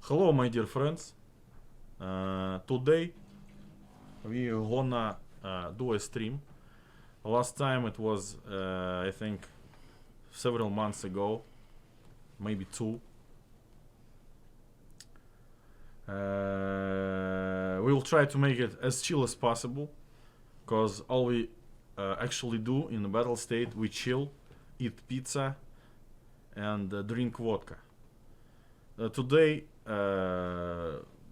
Hello, my dear friends. Today we gonna do a stream. Last time it was, I think, several months ago, maybe 2. We will try to make it as chill as possible, because all we actually do in the battle state, we chill, eat pizza, and drink vodka. Today,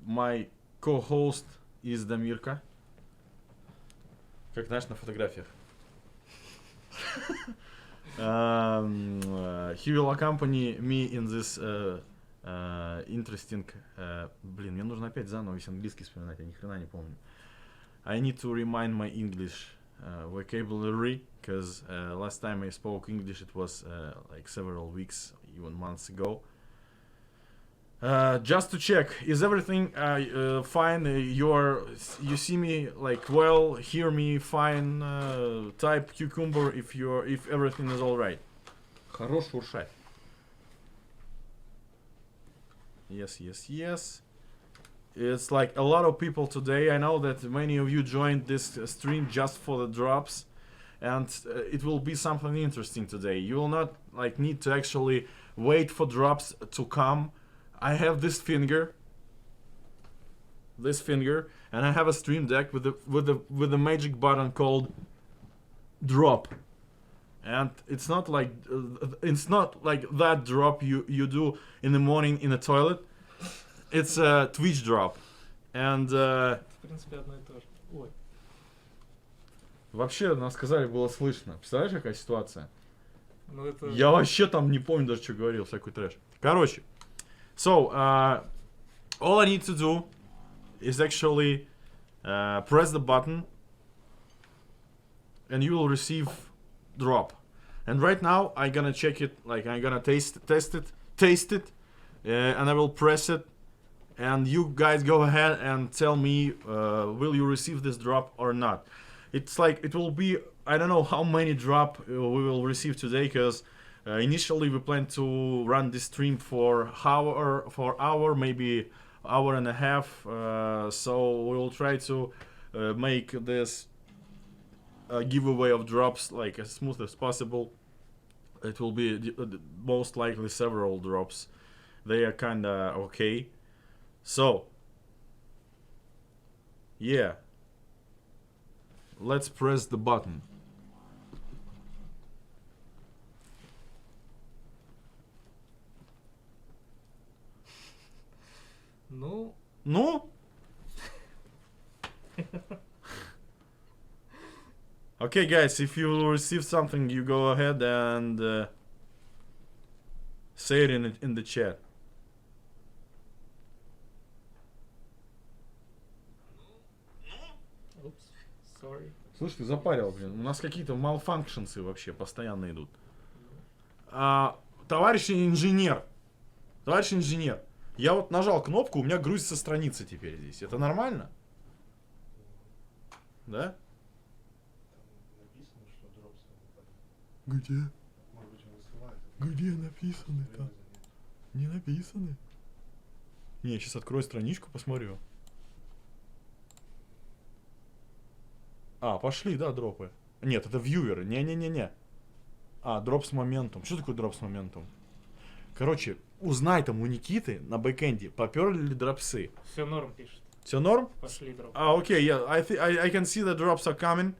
my co-host is Damirka. Как знаешь на фотографиях. He will accompany me in this interesting... Блин, мне нужно опять заново весь английский вспоминать, я ни хрена не помню. I need to remind my English vocabulary, because last time I spoke English it was like several weeks, even months ago. Just to check, is everything fine? You see me like well, hear me fine. Type cucumber if everything is all right. Хорош шуршать. Yes, yes, yes. It's like a lot of people today. I know that many of you joined this stream just for the drops, and it will be something interesting today. You will not like need to actually wait for drops to come. I have this finger, and I have a stream deck with the magic button called drop. And it's not like that drop you do in the morning in the toilet. It's a Twitch drop. And В принципе, одно и то же. Ой. Вообще, нас сказали, было слышно. Представляешь, какая ситуация? Ну, это... Я вообще там не помню даже, что говорил, всякий трэш. Короче. So, all I need to do is actually press the button and you will receive drop. And right now, I'm gonna check it, like I'm gonna taste it, and I will press it. And you guys go ahead and tell me, will you receive this drop or not? It's like, it will be, I don't know how many drop we will receive today, because initially we plan to run this stream for hour, maybe hour and a half. So we will try to make this giveaway of drops like as smooth as possible. It will be most likely several drops. They are kinda okay. So, yeah, let's press the button. Ну? Ну? Okay, guys, if you receive something, you go ahead and say it in the chat. Oops, sorry. Слышь, ты запарил, блин. У нас какие-то malfunctions вообще постоянно идут. Товарищ инженер, я вот нажал кнопку, у меня грузится страница теперь здесь. Это нормально? Да? Где? Где написано-то? Не написано. Не, сейчас открою страничку, посмотрю. Пошли, да, дропы. Нет, это вьюверы. Не-не-не-не. Дроп с моментом. Что такое дроп с моментом? Короче, узнай там у Никиты на бэкэнде, поперли ли дропсы. Все норм пишет. Все норм? Пошли дроп. Okay, yeah, I can see the drops are coming.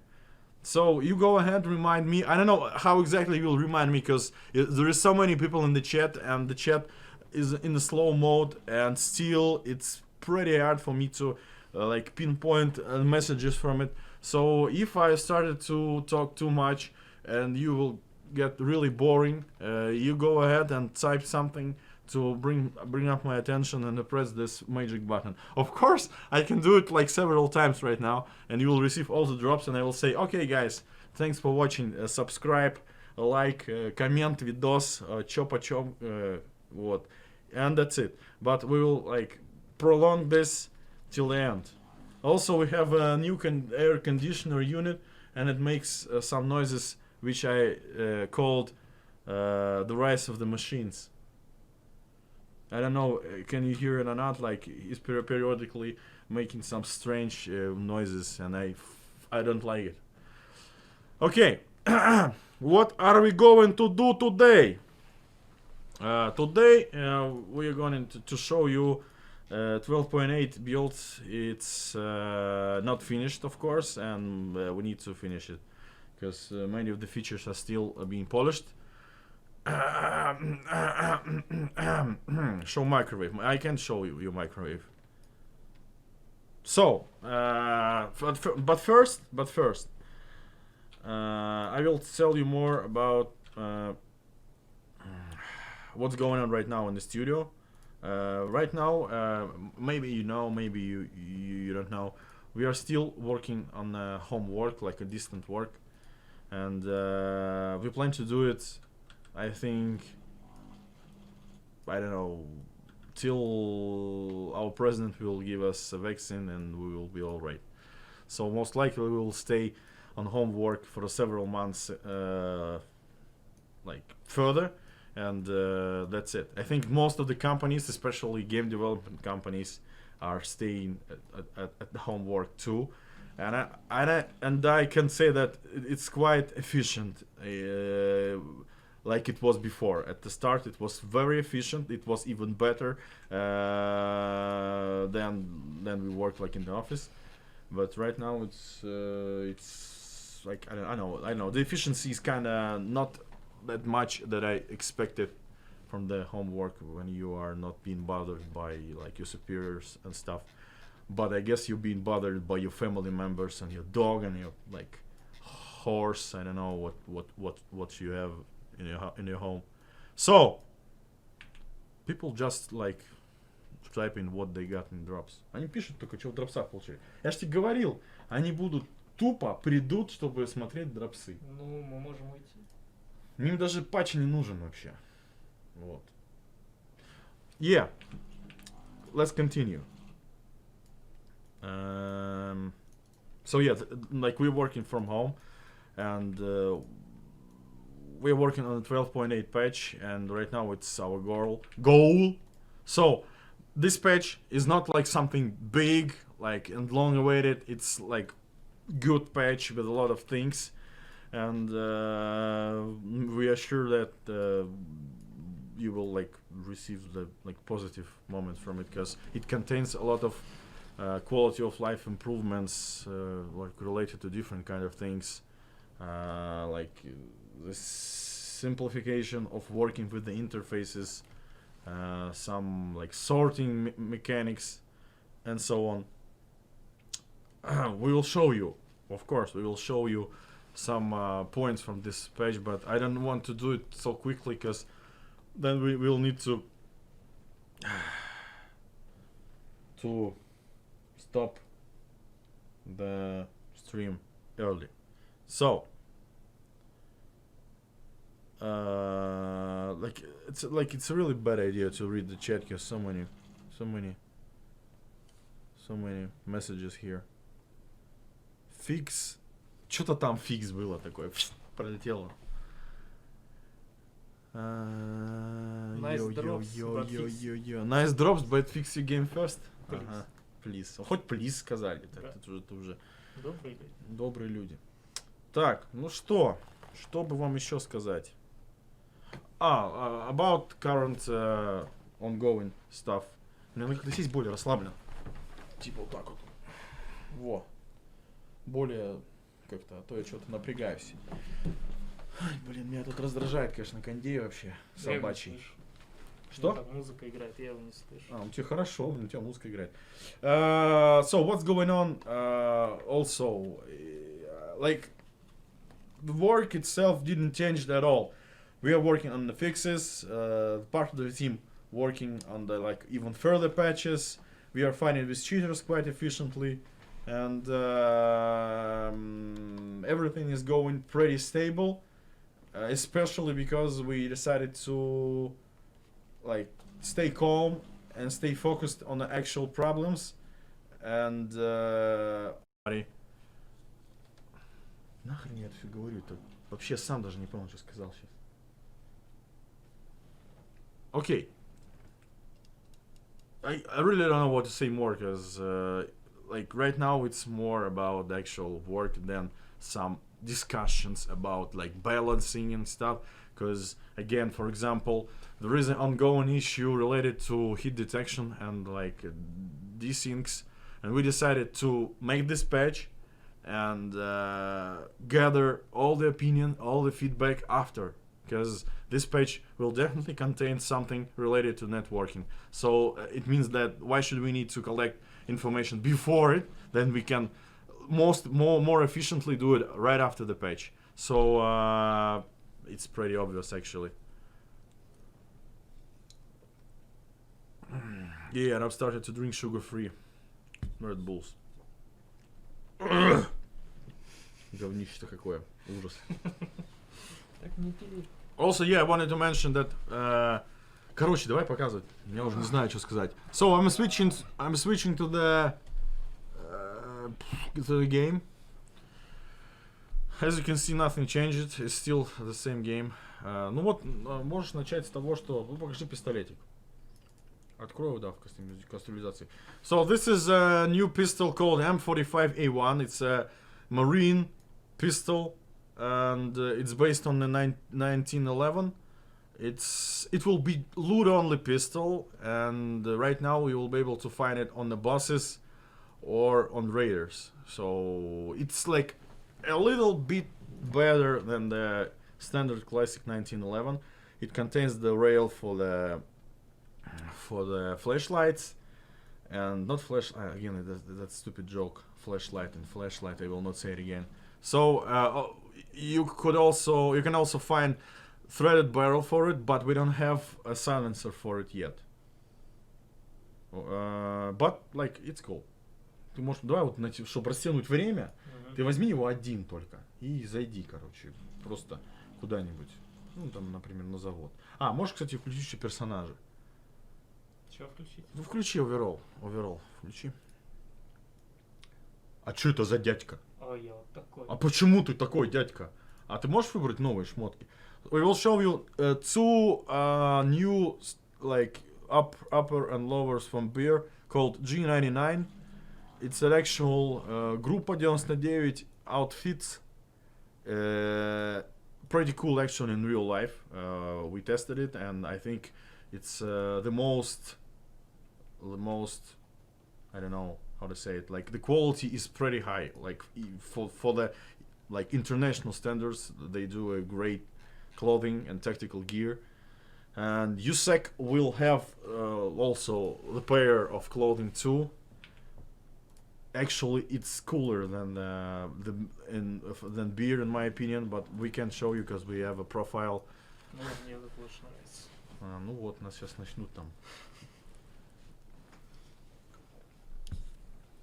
So you go ahead, remind me. I don't know how exactly you will remind me, because there is so many people in the chat, and the chat is in the slow mode, and still it's pretty hard for me to like pinpoint messages from it. So if I started to talk too much and you will get really boring, you go ahead and type something to bring up my attention and press this magic button. Of course, I can do it like several times right now, and you will receive all the drops, and I will say, okay, guys, thanks for watching, subscribe, like, comment, видос, чё почём, вот, and that's it. But we will like prolong this till the end. Also, we have a new air conditioner unit, and it makes some noises which I called the rise of the machines. I don't know, can you hear it or not? Like he's periodically making some strange noises, and I don't like it. Okay, what are we going to do today? Today we are going to show you 12.8 builds. It's not finished, of course, and we need to finish it because many of the features are still being polished. Show microwave. I can show you your microwave. So, but first, I will tell you more about what's going on right now in the studio. Right now, maybe you know, maybe you don't know. We are still working on homework, like a distant work, and we plan to do it. I think, I don't know, till our president will give us a vaccine and we will be all right. So most likely we will stay on homework for several months, like further, and that's it. I think most of the companies, especially game development companies, are staying at the homework too, and I can say that it's quite efficient. Like it was before. At the start, it was very efficient. It was even better than we worked like in the office. But right now, it's like I know the efficiency is kind of not that much that I expected from the homework when you are not being bothered by like your superiors and stuff. But I guess you're being bothered by your family members and your dog and your like horse. I don't know what you have in your home. So people just like type in what they got in drops. Они пишут только, что в дропсах получили. Я же тебе говорил, они будут тупо придут, чтобы смотреть дропсы. Ну, мы можем уйти. Им даже патч не нужен вообще. Вот. Yeah. Let's continue. So yeah, like we're working from home, and we're working on the 12.8 patch, and right now it's our goal. So this patch is not like something big, like and long awaited. It's like good patch with a lot of things, and we are sure that you will like receive the like positive moments from it, because it contains a lot of quality of life improvements, like related to different kind of things, like the simplification of working with the interfaces, some like sorting mechanics, and so on. We will show you, of course, we will show you some points from this page, but I don't want to do it so quickly, because then we will need to stop the stream early. So it's a really bad idea to read the chat, because so many messages here. Фикс. Что-то там фикс было такое. Пролетело. Nice drops, but fix. Nice drops, but fix your game first. Please. Ага. Please. Хоть please сказали. Да. Так, это уже Добрые люди. добрые люди. Так, ну что? Что бы вам еще сказать? About current ongoing stuff. Мне надо как-то сесть более расслабленно. Типа вот так вот. Во. Более как-то, а то я что-то напрягаюсь. Ай, блин, меня тут раздражает, конечно, кондей вообще Я его не собачий. слышу. Что? Ну, там музыка играет, я его не слышу. У тебя хорошо, у тебя музыка играет. So what's going on? Also, like the work itself didn't change at all. We are working on the fixes. Part of the team working on the like even further patches. We are fighting with cheaters quite efficiently, and everything is going pretty stable. Especially because we decided to like stay calm and stay focused on the actual problems, and нахрен я это все говорю-то? Вообще сам даже не понял, что сказал сейчас. Окей. I really don't know what to say more, because like right now it's more about the actual work than some discussions about like balancing and stuff. Because again, for example, there is an ongoing issue related to heat detection and like desyncs, and we decided to make this patch and gather all the opinion, all the feedback after, because this page will definitely contain something related to networking. So it means that why should we need to collect information before it? Then we can more efficiently do it right after the page. So it's pretty obvious actually. Yeah, and I've started to drink sugar-free Red Bulls. Говнище-то какое. Ужас. Так не пили. Also, yeah, I wanted to mention that. Короче, давай показывать. Я уже не знаю, что сказать. So I'm switching to the game. As you can see, nothing changed. It's still the same game. Ну вот, можешь начать с того, что... Ну, покажи пистолетик. Открою, да, в кастомизации. So this is a new pistol called M45A1. It's a marine pistol, and it's based on the 1911. It will be loot only pistol, and right now we will be able to find it on the buses or on raiders. So it's like a little bit better than the standard classic 1911. It contains the rail for the flashlights, and not flash again, that stupid joke, flashlight and flashlight, I will not say it again. So you can also find threaded barrel for it, but we don't have a silencer for it yet. But like it's cool. Ты можешь, давай вот, чтобы растянуть время, ты возьми его один только и зайди, короче, просто куда-нибудь, ну там, например, на завод. Можешь, кстати, включить еще персонажа. Что включить? Ну включи оверолл, включи. А что это за дядька? Я вот такой. А почему ты такой, дядька? А ты можешь выбрать новые шмотки? We will show you two new like upper and lowers from beer called G99. It's an actual группа 99 outfits. Pretty cool actually in real life. We tested it, and I think it's the most I don't know how to say it, like the quality is pretty high, like for the like international standards. They do a great clothing and tactical gear, and USEC will have also the pair of clothing too. Actually, it's cooler than than beer in my opinion, but we can't show you because we have a profile. Ну, мне это больше нравится. Ну вот, нас сейчас начнут там.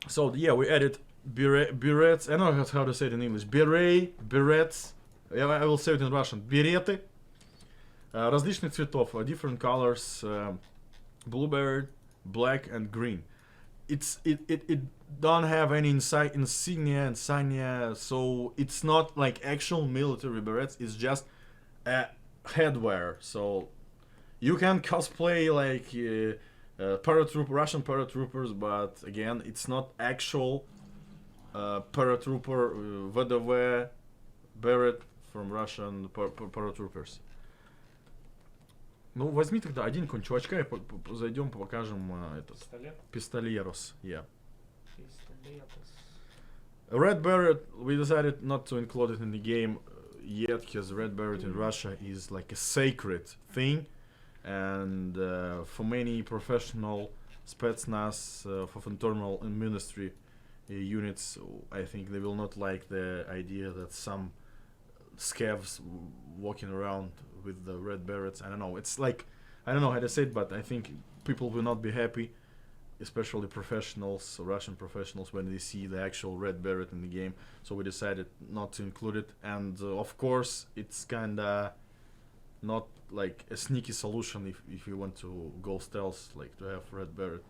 So yeah, we added berets. I don't know how to say it in English. Berets. I will say it in Russian. Береты. Различных цветов, different colors, blueberry, black and green. It don't have any insignia, so it's not like actual military berets. It's just a headwear. So you can cosplay like Russian paratroopers, but again, it's not actual paratrooper VDV beret from Russian paratroopers. Ну, возьми тогда один какой-нибудь чувачка и зайдем, покажем этот... Пистолерос, yeah. Red Beret, we decided not to include it in the game yet, because Red Beret in Russia is like a sacred thing, and for many professional Spetsnaz, for internal and ministry units, I think they will not like the idea that some scavs walking around with the red berets. I don't know. It's like, I don't know how to say it, but I think people will not be happy, especially professionals, Russian professionals, when they see the actual red beret in the game. So we decided not to include it. And of course, it's kinda not like a sneaky solution if you want to go stealth, like to have red beret.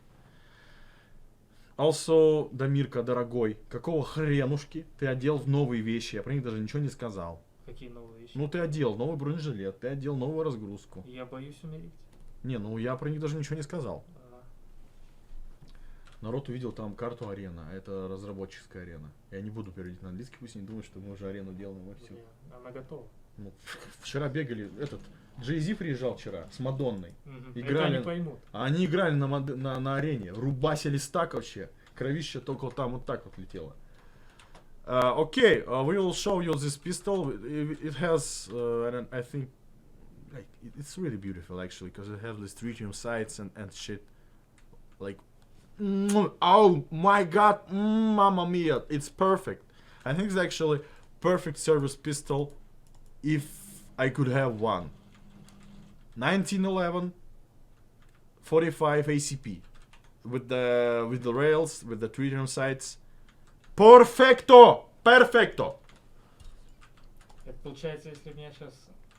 Also, Дамирка, дорогой, какого хренушки ты одел в новые вещи? Я про них даже ничего не сказал. Какие новые вещи? Ну, ты одел новый бронежилет, ты одел новую разгрузку. Я боюсь умереть. Не, ну я про них даже ничего не сказал. Народ увидел там карту арена, а это разработческая арена. Я не буду переводить на английский, пусть не думают, что мы уже арену делаем и все. Блин, она готова. Ну, вчера бегали, Джей-Зи приезжал вчера с Мадонной. Это Играли, они поймут. а они играли на арене, рубасили стак вообще. Кровище только там вот так вот летело. Okay, we will show you this pistol. It has, I think, like it's really beautiful actually, because it has this tritium sights and shit. Like, oh my god, mamma mia, it's perfect. I think it's actually perfect service pistol if I could have one. 1911 45 ACP with the rails, with the tritium sights. Perfecto! Perfecto! Это получается, если меня сейчас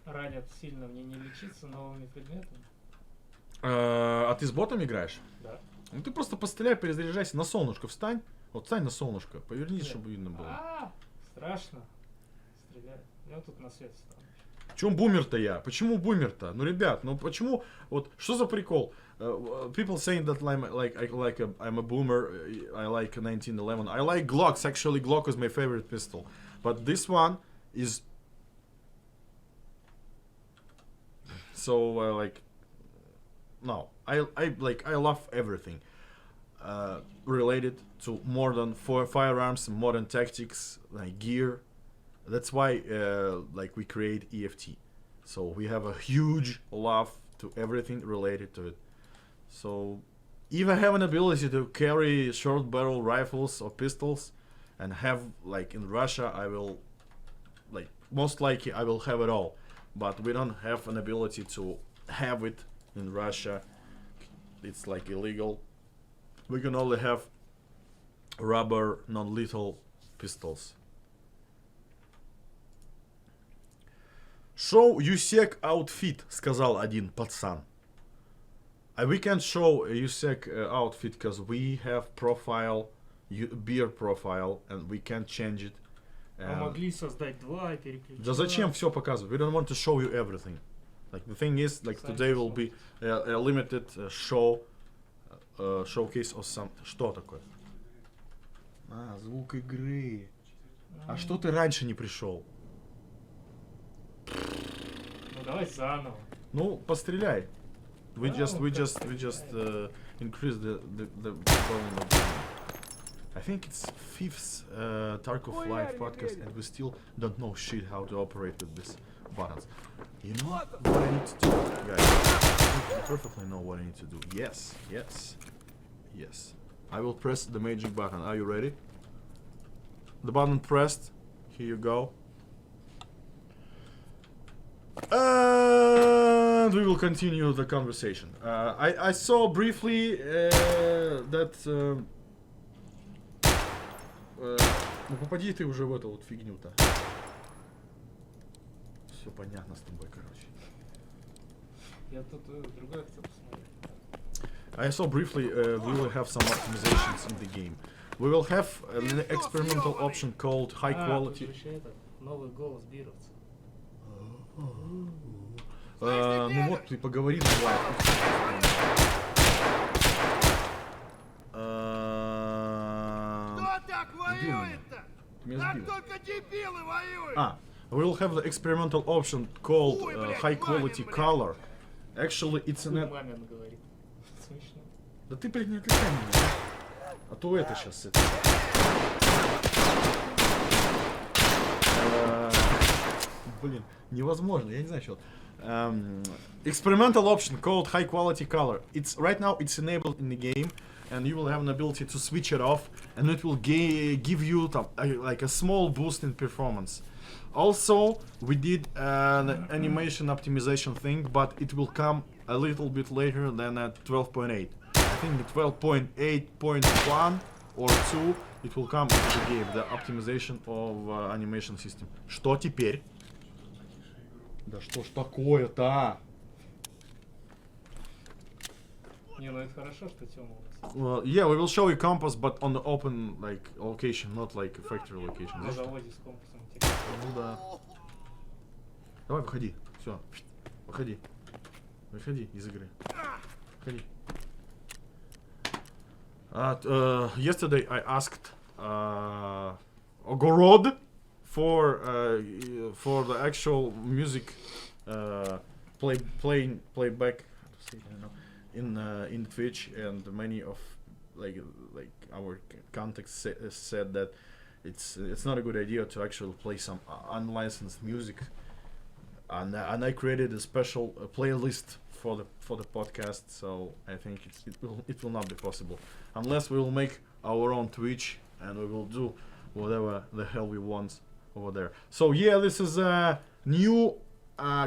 ранят сильно, мне не лечиться новыми предметами? А ты с ботом играешь? Да. Ну ты просто постреляй, перезаряжайся, на солнышко встань. Вот встань на солнышко, повернись, Нет. чтобы видно было. Страшно. Стреляет. Я вот тут на свет встану. Почему бумер-то я? Почему бумер-то? Ну, ребят, ну почему? Вот что за прикол? People saying that I'm a boomer. I like 1911. I like Glocks. Actually, Glock is my favorite pistol. But this one is so like no. I love everything related to modern firearms, modern tactics, like gear. That's why like we create EFT. So we have a huge love to everything related to it. So if I have an ability to carry short barrel rifles or pistols and have, like in Russia, I will, like most likely I will have it all, but we don't have an ability to have it in Russia. It's like illegal. We can only have rubber non-lethal pistols. Show USEC outfit, сказал один пацан. We can't show USEC outfit because we have profile, beer profile, and we can't change it. А могли создать два и переключить. Да зачем все показывать? We don't want to show you everything. Like the thing is, like today will be a limited showcase or some. Что такое? А, звук игры. А что ты раньше не пришел? Ну давай заново. Ну, постреляй. We just increase the volume of the game. I think it's 5th Tarkov live podcast and we still don't know shit how to operate with these buttons. You know what I need to do, guys? I perfectly know what I need to do. Yes, yes, yes. I will press the magic button. Are you ready? The button pressed. Here you go. And we will continue the conversation. I saw briefly that... ну попади ты уже в эту вот фигню-то. Все понятно с тобой, короче. Я тут другой акцент посмотрел. I saw briefly we will have some optimizations in the game. We will have an experimental option called high quality. Новый голос бировца. Ну вот, ты поговори давай. Кто так воюет-то? Так только дебилы воюют. We will have the experimental option called high quality color. Actually, it's an... Мамин говорит. Смешно. Да ты, блин, не отвлекай меня. А то это сейчас... Блин, невозможно, я не знаю, что... experimental option called high quality color. It's right now it's enabled in the game, and you will have an ability to switch it off, and it will give you like a small boost in performance. Also, we did an animation optimization thing, but it will come a little bit later than at 12.8. I think the 12.8.1 or 2 it will come into the game, the optimization of animation system. Что теперь? Да что ж такое-то? Не, ну это хорошо, что Тёма у нас. Well, yeah, we will show you compass, but on the open like location, not like factory location. На заводе с компасом. Ну да. Давай, выходи. Все. Выходи. Выходи из игры. Выходи. Yesterday I asked Ogorod for the actual music playback in Twitch, and many of like our contacts said that it's not a good idea to actually play some unlicensed music, and I created a special playlist for the podcast. So I think it will not be possible unless we will make our own Twitch and we will do whatever the hell we want over there. So yeah, this is a new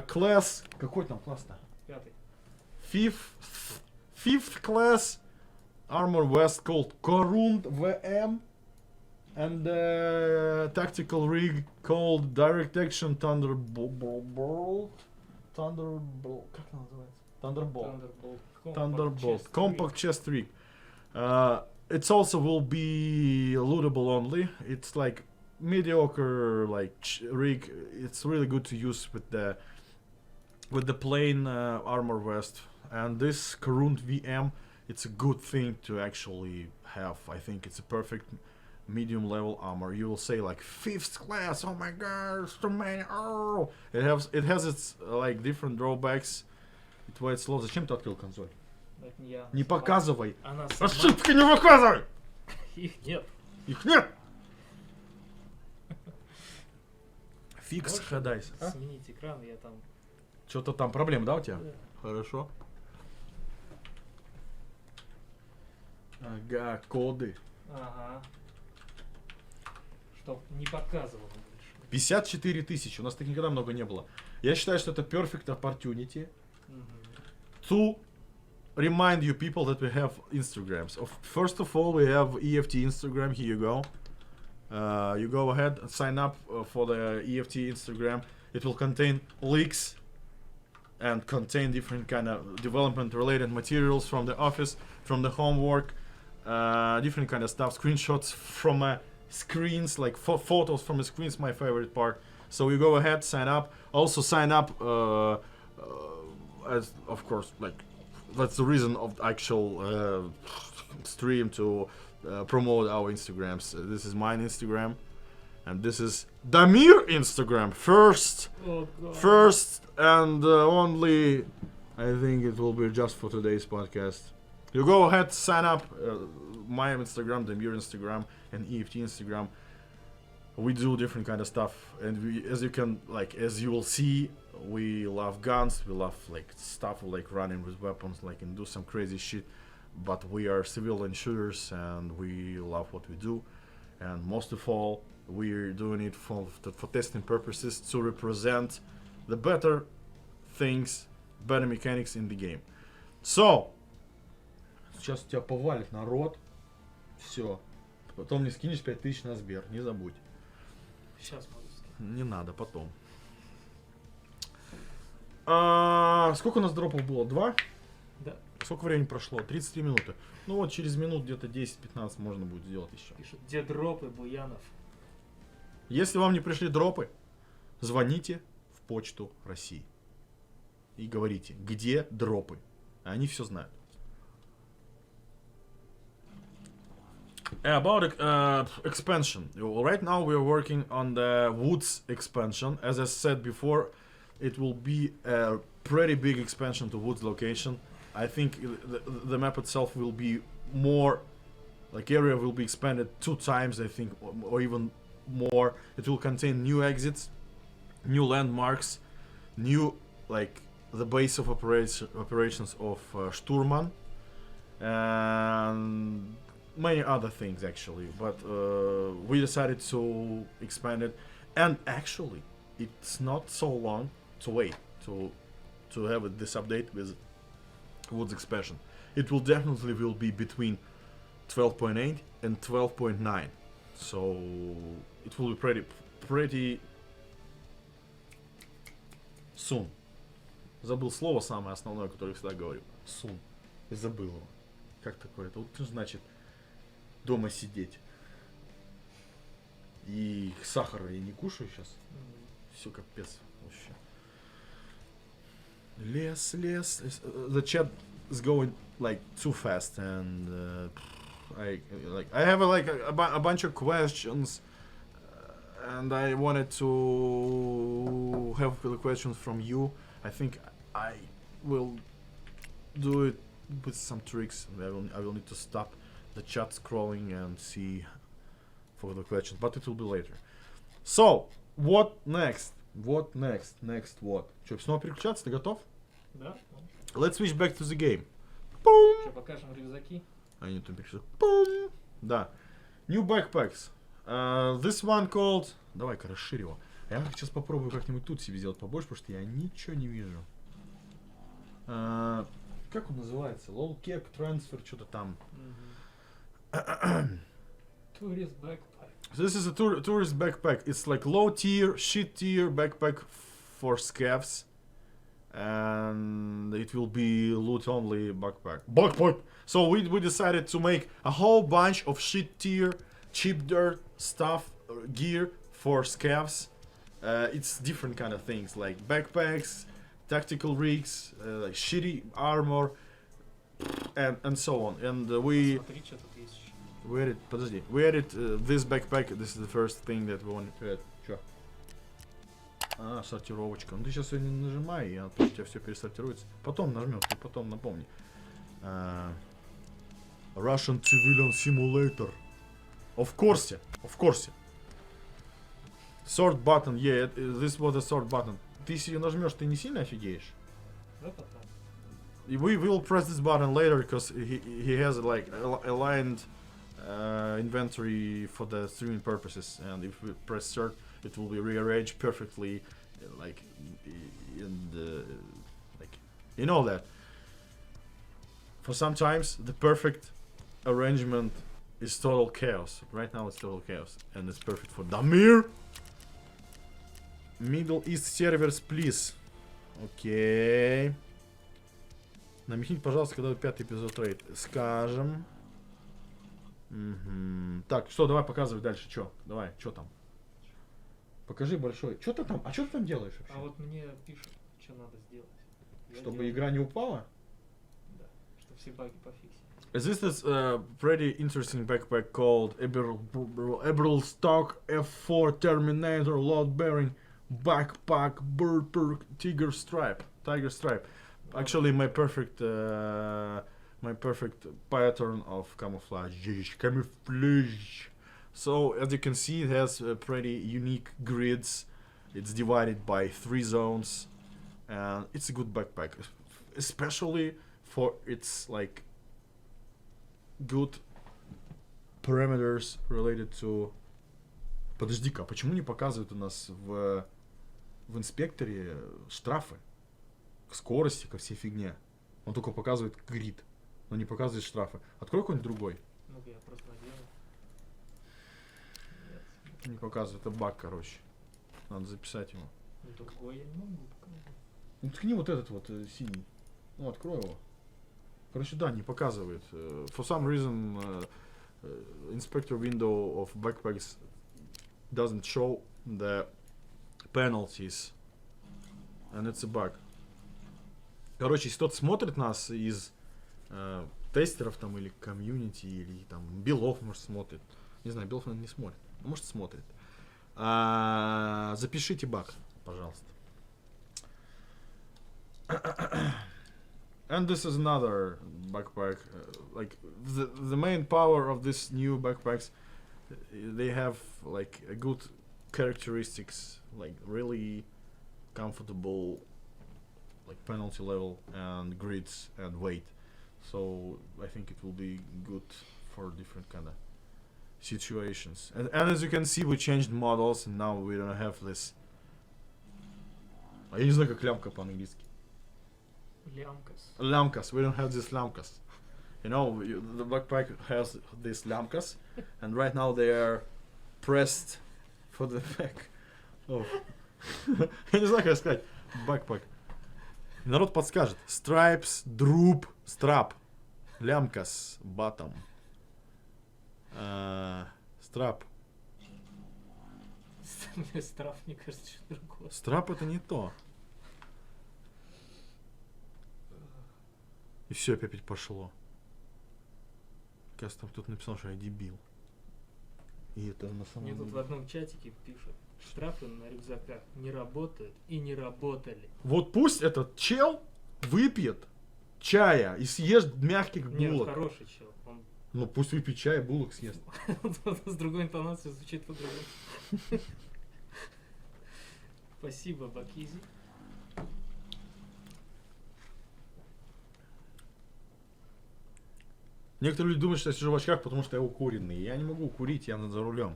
class. Какой там класс-то? Пятый. Fifth class armor vest called Korund VM, and tactical rig called Direct Action Thunderbolt. Как она называется? Thunderbolt. Compact chest rig. It's also will be lootable only. It's like mediocre rig. It's really good to use with the plain armor vest. And this Korund VM, it's a good thing to actually have. I think it's a perfect medium level armor. You will say like 5th class, oh my god, so many. Oh. It has its like different drawbacks. И твое слово, зачем ты открыл консоль? Это не я. Не показывай. Она сама... Ошибки не показывай. Их нет. Их нет. Фикс ходайся. Сменить экран, я там... Что-то там проблем, да, у тебя? Да. Хорошо. Ага, коды. Ага. Чтоб не показывало больше. 54 тысячи. У нас так никогда много не было. Я считаю, что это perfect opportunity to remind you people that we have Instagrams. First of all, we have EFT Instagram. Here you go. You go ahead and sign up for the EFT Instagram. It will contain leaks and contain different kind of development related materials from the office, from the homework, different kind of stuff, screenshots from screens, like photos from the screens, my favorite part. So you go ahead, sign up. Also sign up as of course, like that's the reason of actual stream to promote our Instagrams. This is mine Instagram, and this is Damir Instagram. First and only. I think it will be just for today's podcast. You go ahead, sign up. My Instagram, Damir Instagram, and EFT Instagram. We do different kind of stuff, and we, as you will see, we love guns. We love like stuff like running with weapons, like and do some crazy shit. But we are civilian shooters, and we love what we do. And most of all, we're doing it for testing purposes, to represent the better things, better mechanics in the game. So, сейчас тебя повалит народ. Все. Потом мне скинешь 5000 на Сбер, не забудь. Сейчас могу скинуть. Не надо, потом. Сколько у нас дропов было? 2? Да. Сколько времени прошло? 33 минуты. Ну вот через минут где-то 10-15 можно будет сделать еще. Пишут, где дропы, Буянов? Если вам не пришли дропы, звоните в почту России. И говорите, где дропы. Они все знают. About expansion. Right now we are working on the Woods expansion. As I said before, it will be a pretty big expansion to Woods location. I think the map itself will be more, like area will be expanded 2 times, I think, or even more. It will contain new exits, new landmarks, new, like, the base of operations of Sturman, and many other things actually. But we decided to expand it, and actually, it's not so long to wait to have this update with Woods expansion. It will definitely will be between 12.8 and 12.9, so it will be pretty soon. Забыл слово самое основное, которое я всегда говорю. Soon. Я забыл его. Как такое? Это вот что значит дома сидеть. И сахара я не кушаю сейчас. Все капец вообще. Лес. The chat is going like too fast, and I have a bunch of questions, and I wanted to have the questions from you. I think I will do it with some tricks. I will need to stop the chat scrolling and see for the questions, but it will be later. So, what next? What next? Next what? Что, снова переключаться? Ты готов? Да. Let's switch back to the game. Boom! Что, покажем рюкзаки? Они там переключаются. Boom! Да. New backpacks. This one called... Давай-ка расширь его. Я сейчас попробую как-нибудь тут себе сделать побольше, потому что я ничего не вижу. Как он называется? Low cake transfer, что-то там. Tourist backpack. This is a tourist backpack. It's like low tier, shit tier backpack for scavs. And it will be loot only backpack. So we decided to make a whole bunch of shit tier, cheap dirt stuff, gear for scavs. It's different kind of things like backpacks, tactical rigs, like shitty armor, and so on. And we added, подожди, we added this backpack. This is the first thing that we want to add. Чё? Сортировочка. Ну ты сейчас ее не нажимай, и у тебя все пересортируется. Потом нажмешь, ты потом напомни. Russian Civilian Simulator. Of course. Sort button, yeah, this was a sort button. Ты если ее нажмешь, ты не сильно офигеешь? Да, потом. We will press this button later because he has like aligned inventory for the streaming purposes, and if we press sort, it will be rearranged perfectly, like in the you know that. For sometimes the perfect arrangement is total chaos. Right now it's total chaos, and it's perfect for Damir. Middle East servers, please. Окей. Намекните, пожалуйста, когда 5-й эпизод рейд. Скажем. Так, что, давай показывай дальше. Что? Давай, что там? Покажи большой. Что ты там? А что ты там делаешь вообще? А вот мне пишут, что надо сделать. Чтобы игра не упала? Да, чтобы все баги пофиксить. This is a pretty interesting backpack called Eberl Stock F4 Terminator Load Bearing Backpack Burper Tiger Stripe. Actually, my perfect pattern of camouflage. So as you can see, it has pretty unique grids. It's divided by 3 zones, and it's a good backpack, especially for its like good parameters related to. Подожди-ка, почему не показывают у нас в инспекторе штрафы? К скорости, ко всей фигне. Он только показывает грид, но не показывает штрафы. Открой какой-нибудь другой. Ну я просто наделал. Не показывает, это баг, короче. Надо записать его. Другой я не могу показать. Ну ткни вот этот вот синий. Ну открой его. Короче, да, не показывает. For some reason, inspector window of backpacks doesn't show the penalties. And it's a bug. Короче, если кто-то смотрит нас из тестеров там или комьюнити, или там Белов, может, смотрит. Не знаю, Белов, наверное, не смотрит. А может, смотрит. Запишите баг, пожалуйста. And this is another backpack. Like the main power of this new backpacks, they have like a good characteristics, like really comfortable, like penalty level and grids and weight. So I think it will be good for different kind of situations. And as you can see, we changed models, and now we don't have this. Я не знаю, как лямка по-английски. Lamkas. We don't have this lamkas. You know, the backpack has these lamkas, and right now they are pressed for the back. Oh. Я не знаю, как сказать. Backpack. Народ подскажет. Stripes, droop, strap. Lamkas, bottom. Strap. Страф, мне кажется, что другое. Strap это не то. И все опять пошло. Кажется, там кто-то написал, что я дебил. И это на самом Мне тут в деле... одном чатике пишут, штрафы на рюкзаках не работают и не работали. Вот пусть этот чел выпьет чая и съест мягких Нет, булок. хороший чел. Он Ну пусть выпьет чай и булок съест. с другой интонацией звучит по-другому. Спасибо, Бакизи. Некоторые люди думают, что я сижу в очках, потому что я укуренный. Я не могу курить, я за рулем.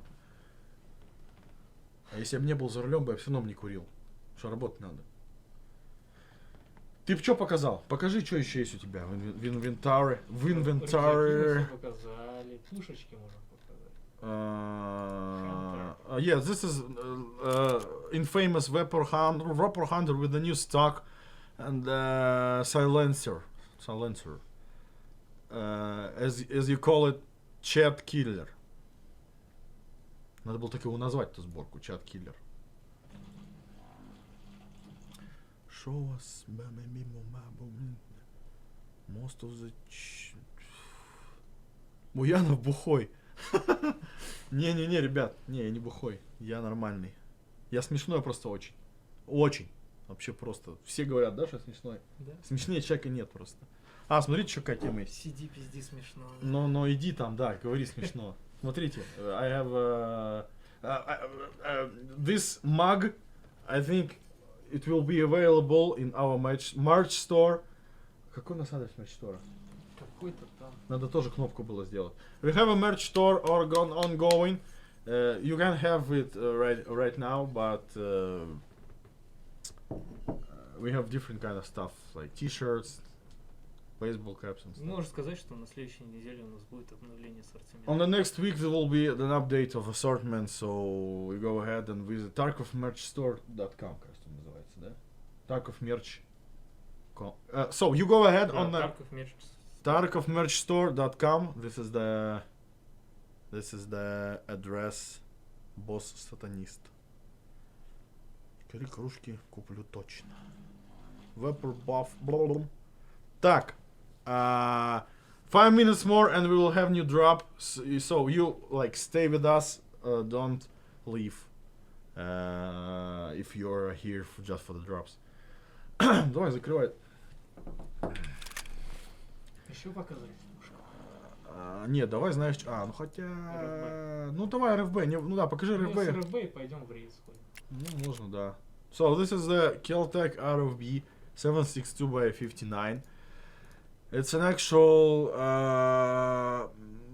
А если я бы не был за рулем, бы я все равно бы не курил. Что работать надо. Ты что показал? Покажи, что еще есть у тебя в инвентаре. В инвентаре. Рюкзаки мы всё показали, пушечки можно показать. Yeah, this is infamous Vapor Hunter with a new stock and silencer. As you call it, chat killer. Надо было так его назвать, эту сборку, чат киллер. Show us most of the Буянов бухой. Не-не-не, ребят, не, я не бухой, я нормальный. Я смешной просто очень. Очень. Вообще просто. Все говорят, да, что я смешной? Да? Смешнее человека нет просто. А, смотрите, что какая тема есть. Сиди, пизди, смешно. Но иди там, да, говори смешно. Смотрите, I have this mug. I think it will be available in our merch store. Какой у нас адрес merch store? Какой-то там. Надо тоже кнопку было сделать. We have a merch store ongoing. You can have it right now, but we have different kind of stuff like t-shirts, baseball caps and stuff. Можешь сказать, что на следующей неделе у нас будет обновление ассортимента. On the next week there will be an update of assortment, so we go ahead and visit TarkovMerchStore.com, кажется, называется, да? TarkovMerch.com. So you go ahead on the TarkovMerchStore.com. This is the address. Босс сатанист. 4 кружки куплю точно. Vapor buff. Blablabla. Так. 5 minutes more and we will have new drop. So you like stay with us. Don't leave. If you're here just for the drops. Давай закрывай. Еще показать пушку. Нет, давай, знаешь, ну хотя... РФБ. Ну давай РФБ, ну да, покажи Ну, РФБ. с РФБ и пойдем в рейд сходим. Ну, можно, да. So, this is the Keltec RFB 762 by 59. It's an actual,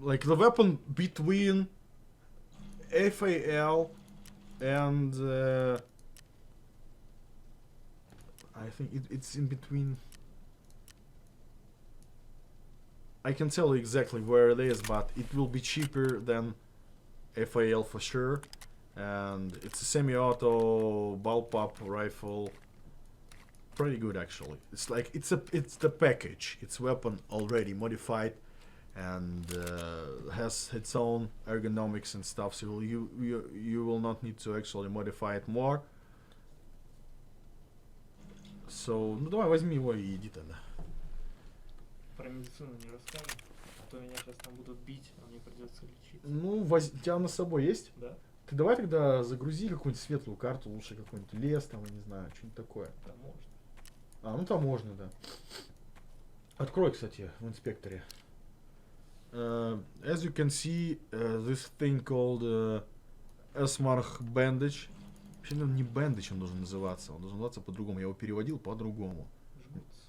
like the weapon between FAL and, I think it's in between. I can tell you exactly where it is, but it will be cheaper than FAL for sure. And it's a semi-auto bullpup rifle. Pretty good actually. It's like it's the package. It's weapon already modified and has its own ergonomics and stuff. So you will not need to actually modify it more. So, ну давай возьми его и иди тогда. Про медицину не расскажем, а то меня сейчас там будут бить, а мне придется лечиться. Ну, у тебя на собой есть? Да? Ты давай тогда загрузи какую-нибудь светлую карту, лучше какой-нибудь лес, там, я не знаю, что-нибудь такое. Да, можно. Ну там можно, да. Открой, кстати, в инспекторе. As you can see, this thing called Esmarch Bandage. Вообще, наверное, не Bandage он должен называться. Он должен называться по-другому. Я его переводил по-другому. Жмутся.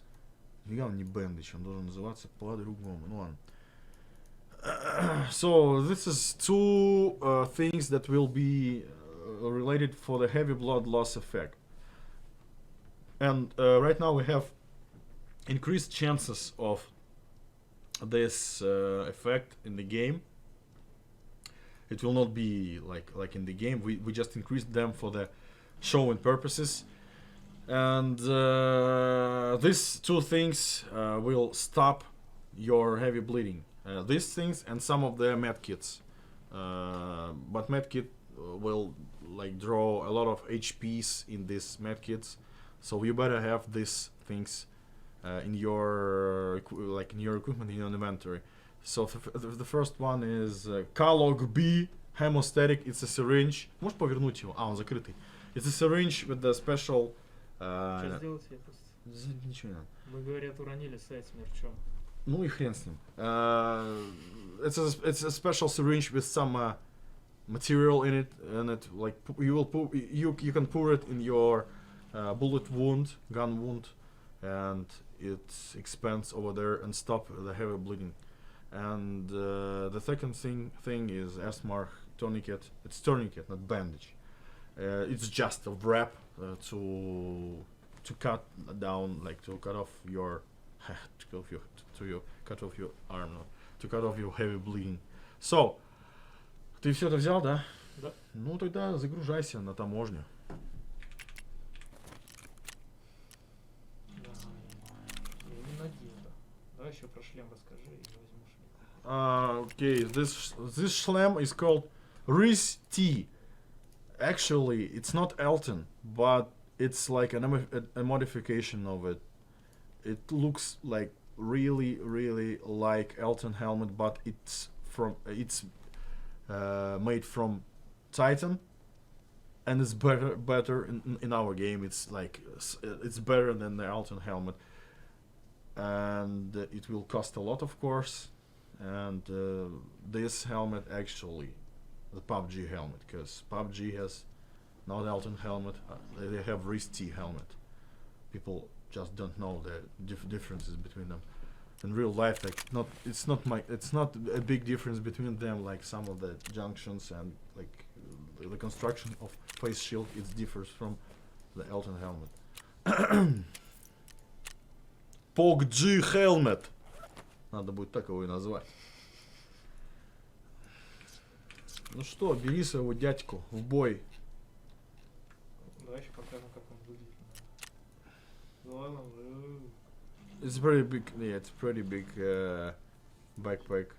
Нифига он не Bandage, он должен называться по-другому. Ну ладно. So this is two things that will be related for the heavy blood loss effect. And right now we have increased chances of this effect in the game. It will not be like in the game. We just increased them for the showing purposes. And these two things will stop your heavy bleeding. These things and some of the medkits. But medkit will like draw a lot of HPs in these medkits. So you better have these things in your equipment, in your inventory. So the first one is Kalog B hemostatic. It's a syringe. Можешь повернуть его? Он закрытый. It's a syringe with the special. Что сделать я просто? Ничего не надо. Мы, говорят, уронили сайт с мерчом. Ну и хрен с ним. It's a special syringe with some material in it, and it like you can pour it in your bullet wound, gun wound, and it expands over there and stop the heavy bleeding. And the second thing is Esmar tourniquet. It's tourniquet, not bandage. It's just a wrap to cut down, like to cut off your cut off your arm, no, to cut off your heavy bleeding. So, ты все это взял, да? Да. Ну тогда загружайся на таможню. Я не надеюсь. Давай еще про шлем расскажи и возьму шлем. Okay, this шлем is called Riz T. Actually, it's not Elton, but it's like a modification of it. It looks like really like Elton helmet, but it's made from Titan, and it's better in our game. It's like it's better than the Elton helmet, and it will cost a lot, of course. And this helmet actually, the PUBG helmet, because PUBG has not Elton helmet, they have Riz-T helmet. People just don't know the differences between them. In real life, like it's not a big difference between them, like some of the junctions and like the construction of face shield. It differs from the Elton helmet. PUBG helmet. Надо будет так его и назвать. Ну что, бери своего дядьку в бой. Давай еще покажем, как он выглядит. It's pretty big, yeah, it's pretty big backpack.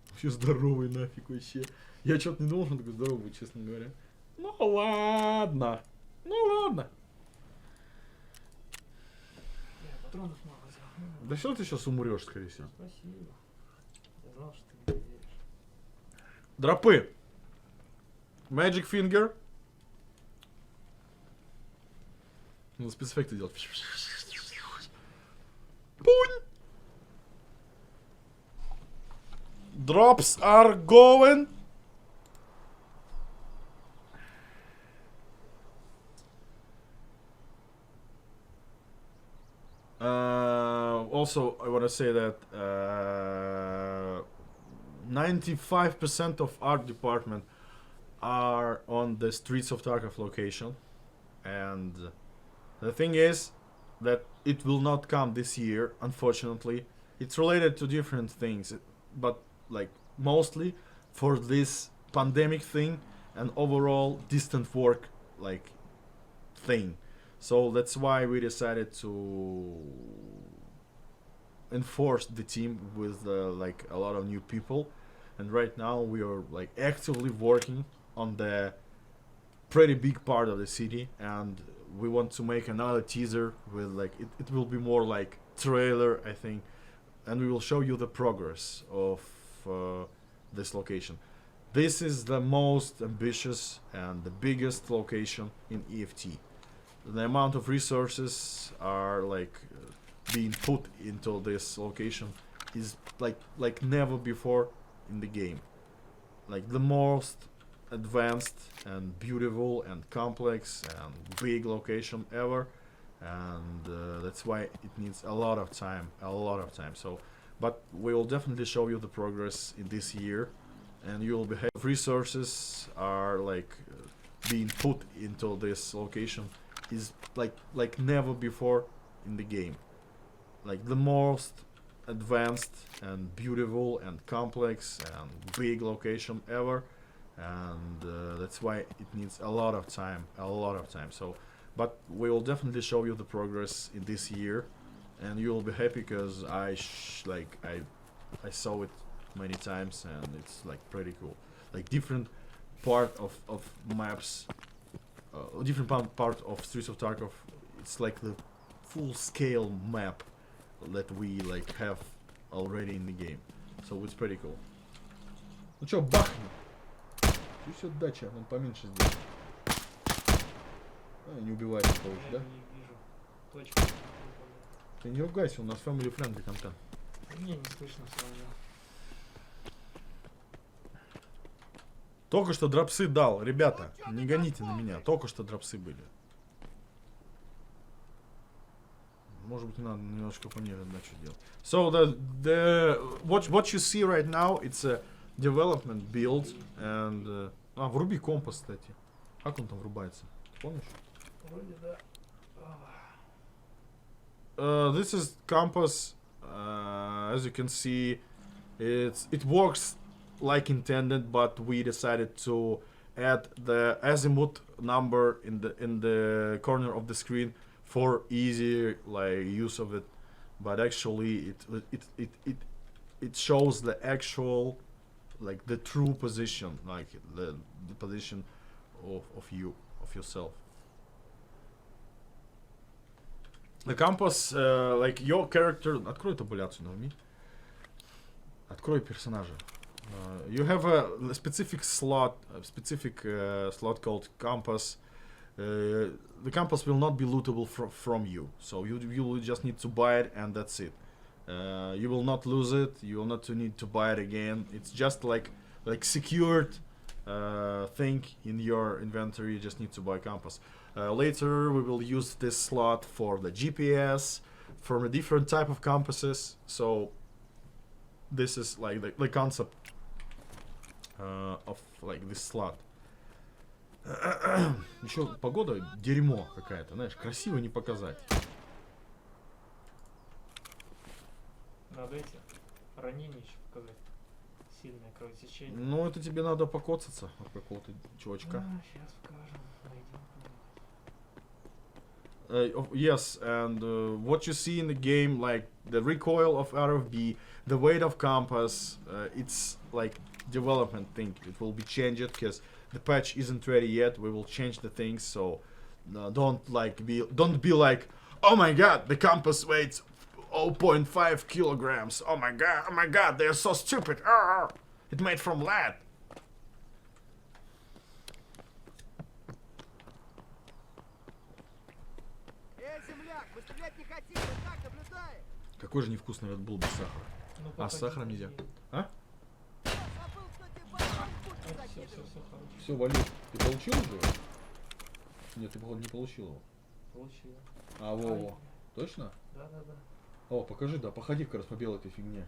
Вообще здоровый нафиг вообще. Я что-то не думал, что он такой здоровый, честно говоря. Ну ладно. Ну ладно. Патронов мало взял. Да все, ты сейчас умрешь, скорее всего. Спасибо. Я знал, что ты не веришь. Дропы. Magic Finger. Надо спецэффекты делать. Пунь. Drops are going. Also, I want to say that 95% of art department are on the streets of Tarkov location, and the thing is that it will not come this year, unfortunately. It's related to different things, but like mostly for this pandemic thing and overall distant work like thing. So that's why we decided to enforce the team with like a lot of new people, and right now we are like actively working on the pretty big part of the city, and we want to make another teaser with like it will be more like trailer, I think, and we will show you the progress of this location. This is the most ambitious and the biggest location in EFT. The amount of resources are like being put into this location is like never before in the game. Like the most advanced and beautiful and complex and big location ever, and that's why it needs a lot of time. So, but we will definitely show you the progress in this year, and you will be have resources are like being put into this location is like never before in the game. Like the most advanced and beautiful and complex and big location ever, and that's why it needs a lot of time. So, but we will definitely show you the progress in this year, and you will be happy because I saw it many times, and it's like pretty cool. Like different part of maps, different part of Streets of Tarkov. It's like the full scale map that we like have already in the game. So it's pretty cool. Ну чё, бахни. Чуть отдача, он поменьше сделал. А, не убивает никого, да? Не вижу. Точка. Ты не ругайся, у нас family friendly контент. Мне не слышно все равно. Только что дропсы дал, ребята, не гоните на меня, только что дропсы были. Может быть, надо немножко померить, да, что делать. So what you see right now, it's a development build and вруби компас, кстати. Как он там врубается? Помнишь? Вроде да. This is compass. As you can see, it works like intended, but we decided to add the azimuth number in the corner of the screen for easier like use of it. But actually, it shows the actual, like the true position, like the position of yourself. The compass, like your character. Открой табуляцию, Наоми. Открой персонажа. You have a specific slot called compass. The compass will not be lootable from you, so you will just need to buy it, and that's it. You will not lose it. You will not need to buy it again. It's just like secured thing in your inventory. You just need to buy compass. Later we will use this slot for the GPS, for a different type of compasses. So this is like the concept of like this slot. Еще погода дерьмо какая-то, знаешь, красиво не показать. Надо эти ранения еще показать. Сильное кровотечение. Ну, это тебе надо покоцаться от какого-то чувачка. Сейчас покажем. Yes, and what you see in the game, like the recoil of RFB, the weight of compass, it's like development thing. It will be changed because the patch isn't ready yet. We will change the things, so don't be like, oh my god, the compass weighs 0.5 kilograms. Oh my god, they're so stupid. It made from lead. Какой же невкусный Red Bull без сахара. Ну, А с сахаром нельзя. А? Все, вали. Ты получил уже? Нет, ты походу не получил его. Получил. А, во. Точно? Да. О, покажи, да, походи как раз по белой этой фигне.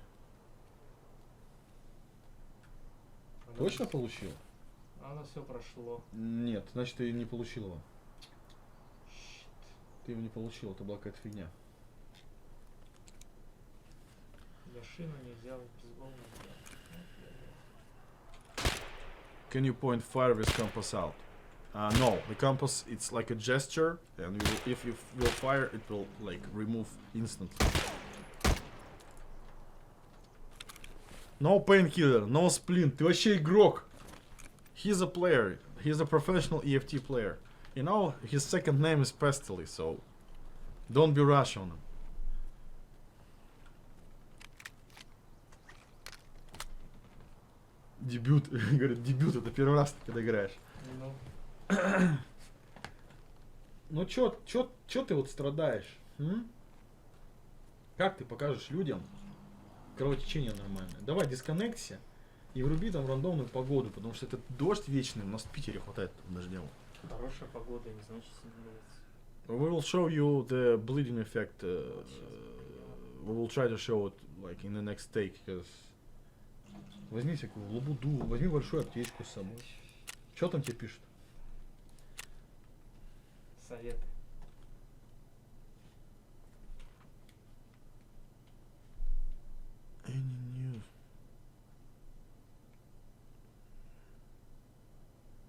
Точно получил? Оно все прошло. Нет, значит ты не получил его. Ты его не получил, это была какая-то фигня. Я шину не взял, безголовно взял. Can you point fire with compass out? No, the compass it's like a gesture, and if you will fire, it will like remove instantly. No painkiller, no splint. Ты вообще игрок. He's a player. He's a professional EFT player. You know, his second name is Pestily, so don't be rash on him. Дебют, говорит, дебют, это первый раз ты когда играешь. Ну чё ты вот страдаешь? Как ты покажешь людям кровотечение нормальное? Давай дисконнекция и вруби там рандомную погоду, потому что этот дождь вечный, у нас в Питере хватает дождя. Хорошая погода, не значит становится. We will show you the bleeding effect. We will try to show it like in the next take, because возьми всякую лабуду, возьми большую аптечку с собой. Что там тебе пишут? Советы.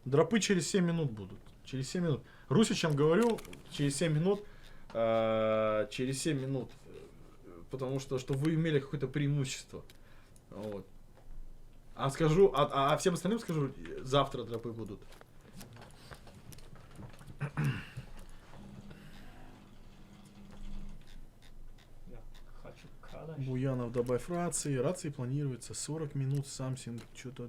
Дропы через 7 минут будут. Через 7 минут. Русичам говорю, через 7 минут. Через 7 минут. Потому что вы имели какое-то преимущество. Вот. А скажу, а всем остальным скажу, завтра дропы будут. Я хочу Буянов, добавь рации. Рации планируется 40 минут, Samsung, что-то...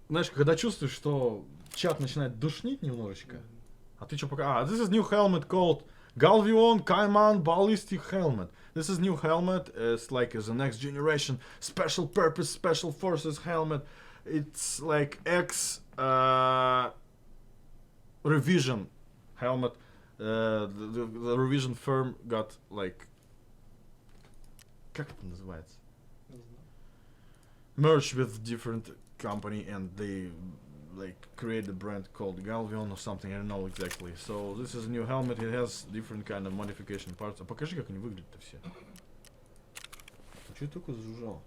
Знаешь, когда чувствуешь, что чат начинает душнить немножечко, а ты что пока... this is new helmet called Galvion Kaiman Ballistic Helmet. This is new helmet. It's like the next generation special purpose special forces helmet. It's like revision helmet. The revision firm got like... Как это называется? Merged with different company and they like create a brand called Galvion or something, I don't know exactly. So this is a new helmet, it has different kind of modification parts. А покажи, как они выглядят-то все. Что такое зажужжало?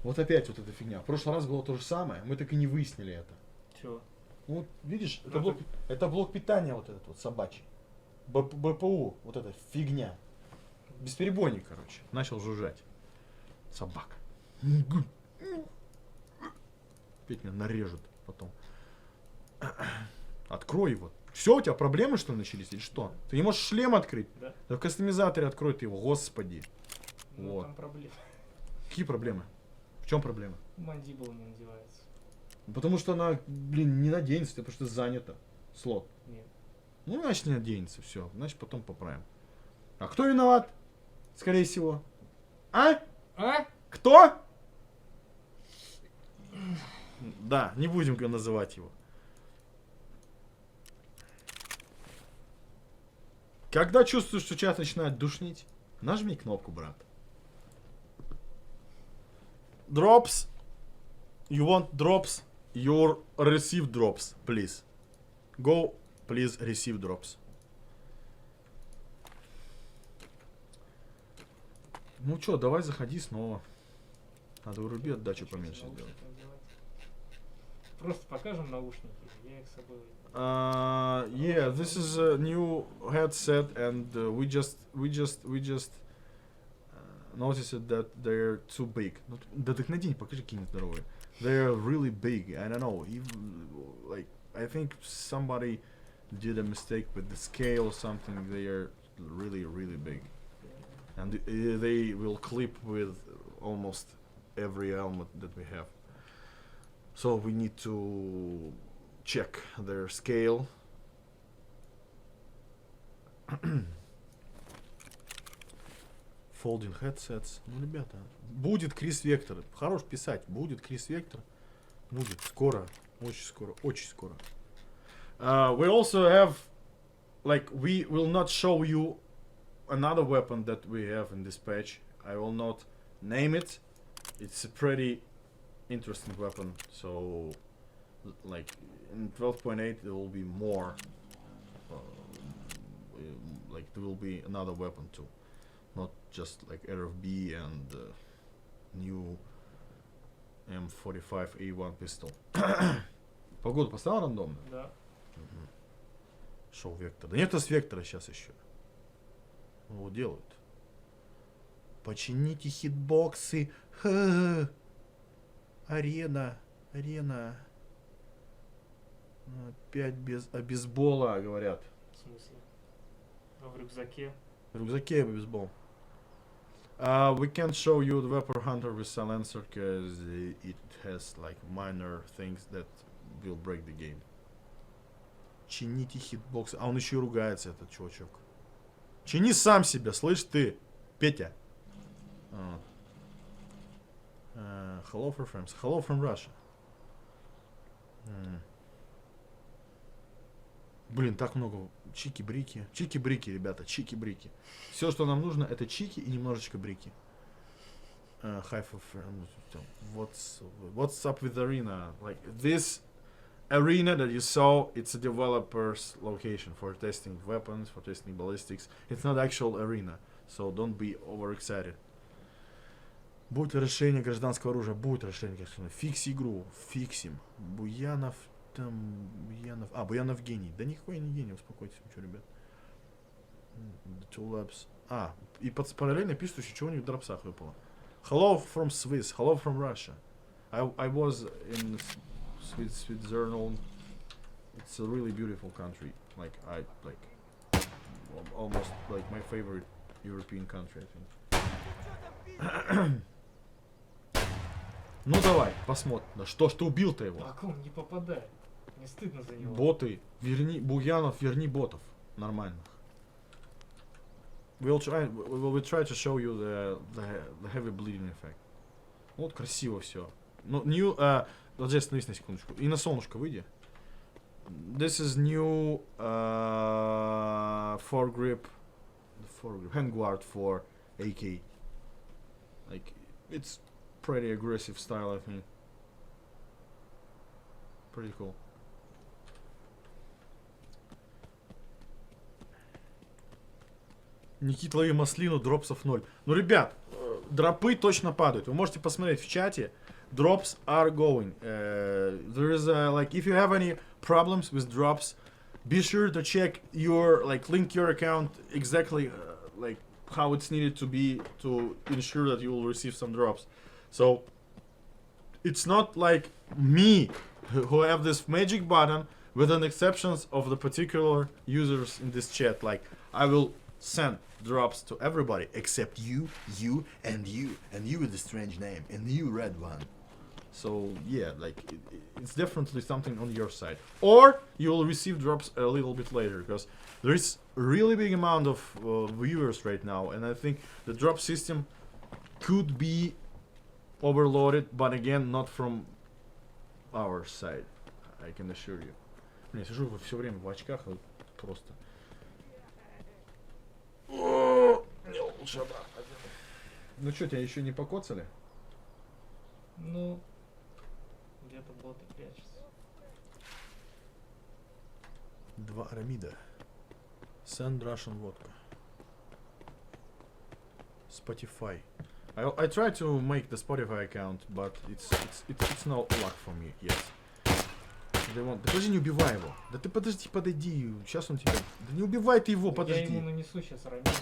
Вот опять вот эта фигня. В прошлый раз было то же самое, мы так и не выяснили это. Чего? Ну, вот, видишь, это блок питания вот этот вот собачий. БПУ, вот эта фигня. Бесперебойник, короче. Начал жужжать. Собака. Опять меня нарежут потом. Открой его. Все, у тебя проблемы что ли начались или что? Ты не можешь шлем открыть? Да. Да в кастомизаторе открой ты его, господи. Ну, Вот. там проблемы. Какие проблемы? В чем проблема? Мандибула не надевается. Потому что она, блин, не наденется, потому что занята. Слот. Нет. Ну, значит, не наденется, все. Значит, потом поправим. А кто виноват? Скорее всего. А? А? Кто? Да, не будем называть его. Когда чувствуешь, что чат начинает душнить, нажми кнопку, брат. Drops. You want drops? Your receive drops, please. Go, please receive drops. Ну чё, давай заходи снова. Надо вруби отдачу поменьше сделать. Просто покажем наушники. Я их с собой. Yeah, this is a new headset, and we just noticed that they're too big. Да так надень, покажи какие-нибудь здоровые. They're really big. I don't know. Like I think somebody did a mistake with the scale or something. They are really big, and they will clip with almost every helmet that we have. So we need to check their scale. Folding headsets. Ну, ребята, будет Крис Вектор. Хорош писать. Будет Крис Вектор. Будет. Скоро. Очень скоро. Очень скоро. We also have, like, we will not show you another weapon that we have in this patch. I will not name it. It's a pretty interesting weapon. So, like, in 12.8 there will be more. Like, there will be another weapon too. Not just like RFB and new M45A1 pistol. Погоду поставил рандомно? Да. Шоу Вектор. Да нет у нас Вектора сейчас еще. Его делают. Почините хитбоксы. Арена. Опять без бейсбола, говорят. В смысле? А в рюкзаке? В рюкзаке бейсбол. We can't show you the Weapon Hunter with silencer because it has like minor things that will break the game. Чините хитбоксы. А он еще и ругается, этот чувачок. Чини сам себя, слышь ты, Петя. Hello from France. Hello from Russia. Блин, так много. Чики-брики. Чики-брики, ребята, чики-брики. Все, что нам нужно, это чики и немножечко брики. What's up with arena? Like this arena that you saw, it's a developer's location for testing weapons, for testing ballistics. It's not actual arena, so don't be overexcited. Будет расширение гражданского оружия, будет расширение гражданского оружия. Фикси игру, фиксим. Буянов, там, Буянов. Буянов гений. Да никакой не гений, успокойтесь, что, ребят. Two labs. И параллельно пишут еще, чего у них в дропсах выпало. Hello from Swiss, hello from Russia. I was in Switzerland. It's a really beautiful country. Like, almost like my favorite European country, I think. Ну давай, посмотрим. Да что ж ты убил-то его? Как он не попадает? Мне стыдно за него. Боты, верни Буянов, верни ботов нормальных. We'll try to show you the heavy bleeding effect. Вот красиво все. Ну, new, вот здесь остановись на секундочку. И на солнышко выйди. This is new foregrip hand guard for AK. Like, it's pretty aggressive style, I think. Pretty cool. Никита, лови маслину, дропсов 0. Ну, ребят, дропы точно падают. Вы можете посмотреть в чате. Drops are going. There is like, if you have any problems with drops, be sure to check your, like, link your account exactly like how it's needed to be to ensure that you will receive some drops. So it's not like me who have this magic button with an exceptions of the particular users in this chat. Like, I will send drops to everybody except you, and you with the strange name, and you red one. So yeah, like it's definitely something on your side. Or you will receive drops a little bit later, because there is a really big amount of viewers right now, and I think the drop system could be overloaded, but again, not from our side, I can assure you. Я сижу все время в очках, вот просто. Ну что, тебя еще не покоцали? Ну, где-то боты прячутся. Два арамида. Send Russian vodka. Spotify. I try to make the Spotify account, but it's no luck for me yet. Да подожди, не убивай его. Да ты подойди. Сейчас он тебя... Да не убивай ты его, подожди. Я ему нанесу сейчас ранение.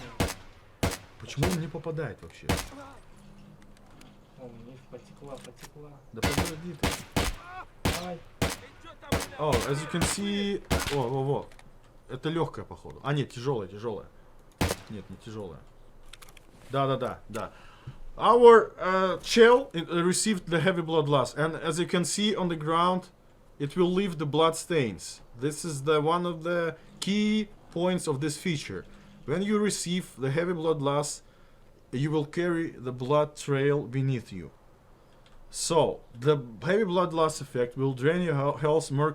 Почему он не попадает вообще? О, мне потекла. Да подожди ты. Ай. Oh, as you can see... Во. Это легкая, походу. А, нет, тяжелая. Нет, не тяжелая. Да. Our shell received the heavy blood loss. And as you can see on the ground, it will leave the blood stains. This is one of the key points of this feature. When you receive the heavy blood loss, you will carry the blood trail beneath you. So, the heavy blood loss effect will drain your health more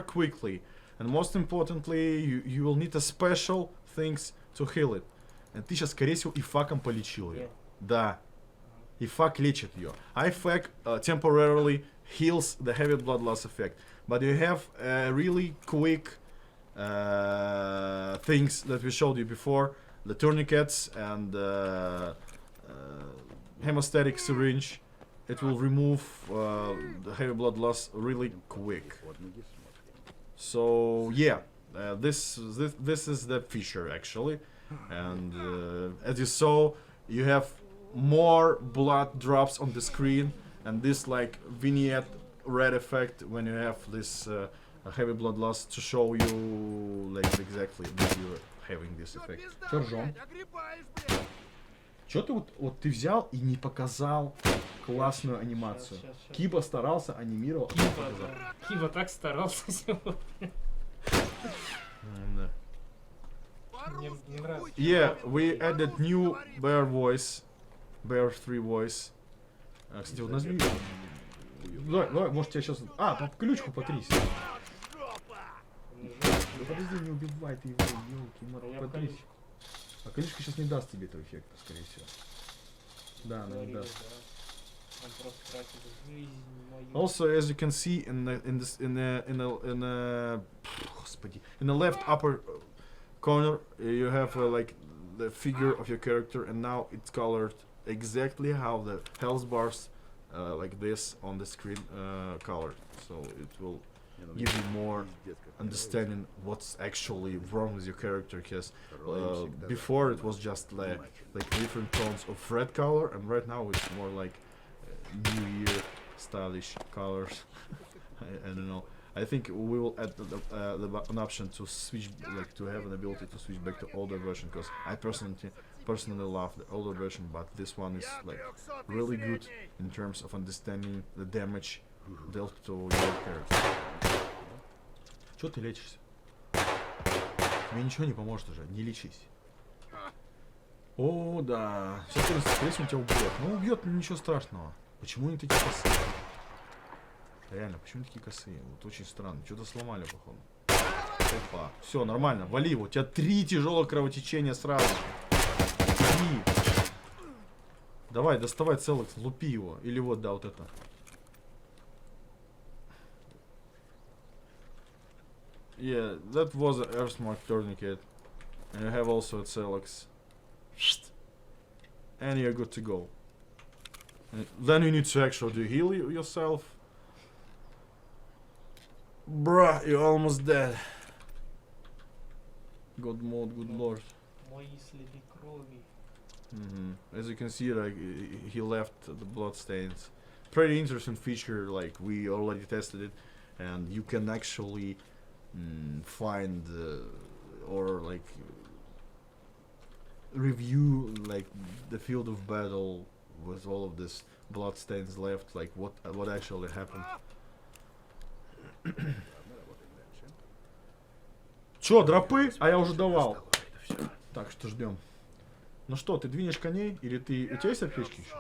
quickly. And most importantly, you will need a special things to heal it. And ты сейчас, скорее всего, ифаком полечил ее. Да. Ифак лечит ее. Ifak temporarily heals the heavy blood loss effect. But you have really quick things that we showed you before. The tourniquets and hemostatic syringe. It will remove the heavy blood loss really quick. So yeah, this is the feature actually. And as you saw, you have more blood drops on the screen, and this like vignette red effect when you have this heavy blood loss to show you like exactly that you're having this effect. Чё ржём? Чё ты вот ты взял и не показал классную анимацию? Сейчас. Киба старался, анимировал. Киба так старался сегодня. Мне не нравится. Yeah, we added new bear voice, bear 3 voice. Кстати, вот нажми. Давай, может тебя сейчас... по ключку потрись. Да подожди, не убивай ты его, елки, потрись. А колючка сейчас не даст тебе этого эффекта, скорее всего. Да, она не даст. Also, as you can see in the left upper corner, you have like the figure of your character, and now it's colored exactly how the health bars like this on the screen colored. So it will give you more understanding what's actually wrong with your character, because before it was just like different tones of red color, and right now it's more like New Year stylish colors. I don't know. I think we will add an option to switch, like to have an ability to switch back to older version, because I personally love the older version, but this one is like really good in terms of understanding the damage dealt to your character. Чё ты лечишься? Тебе ничего не поможет уже, не лечись. О, да. Сейчас, скорее всего, тебя убьет. Ну, убьет, ничего страшного. Почему они такие косые? Реально, почему такие косые? Вот очень странно. Что-то сломали, походу. Опа. Все, нормально. Вали его. У тебя 3 тяжелых кровотечения сразу. 3. Давай, доставай целых, лупи его. Или вот, да, вот это. Yeah, that was an Earthmark tourniquet. And you have also a Celex. And you're good to go. And then you need to actually heal yourself. Bruh, you're almost dead. God mode, good lord. As you can see, like, he left the blood stains. Pretty interesting feature, like we already tested it. And you can actually find or like review like the field of battle with all of this blood stains left, like what actually happened. Чё, дропы? А я уже давал. Так, что ждем. Ну что, ты двинешь коней? Или ты... У тебя есть аптечки еще?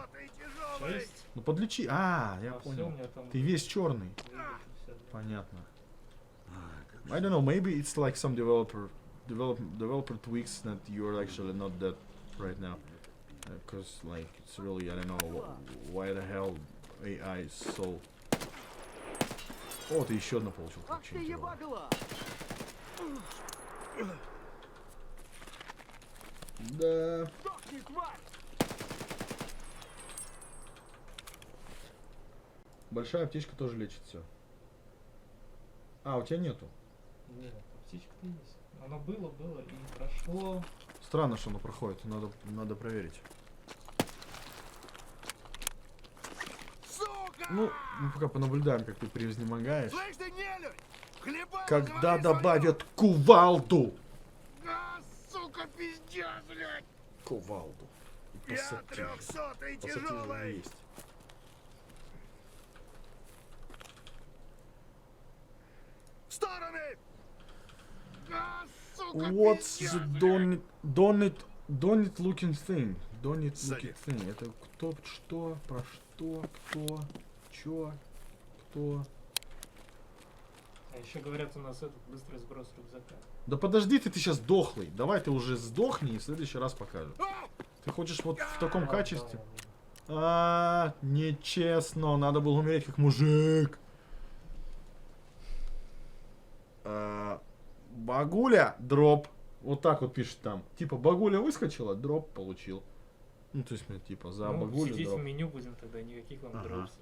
Ну подлечи. А, я понял. Ты весь черный. Понятно. I don't know, maybe it's like some developer tweaks that you're actually not dead right now. Because like it's really, I don't know why the hell AI is so... О, ты еще одно получил. Да. Большая аптечка тоже лечит все. А, у тебя нету? Нет, аптечка-то есть. Оно было и прошло. Странно, что оно проходит. Надо проверить. Ну, мы пока понаблюдаем, как ты превознемогаешь. Когда добавят кувалду. Сука, пиздец, блядь! Кувалду. Я 300-й тяжелый! В стороны! Сука, What's пиздец, the donut looking thing? Donut looking thing. Это кто, что, про что, кто, чё, кто? А еще говорят, у нас этот быстрый сброс рюкзака. Да подожди ты сейчас дохлый. Давай ты уже сдохни и в следующий раз покажу. Ты хочешь вот в таком качестве? Нечестно. Надо было умереть как мужик. Багуля, дроп. Вот так вот пишет там. Типа багуля выскочила, дроп получил. Ну то есть, типа, за багулю сидеть дроп. в меню будем тогда, никаких вам дропсов.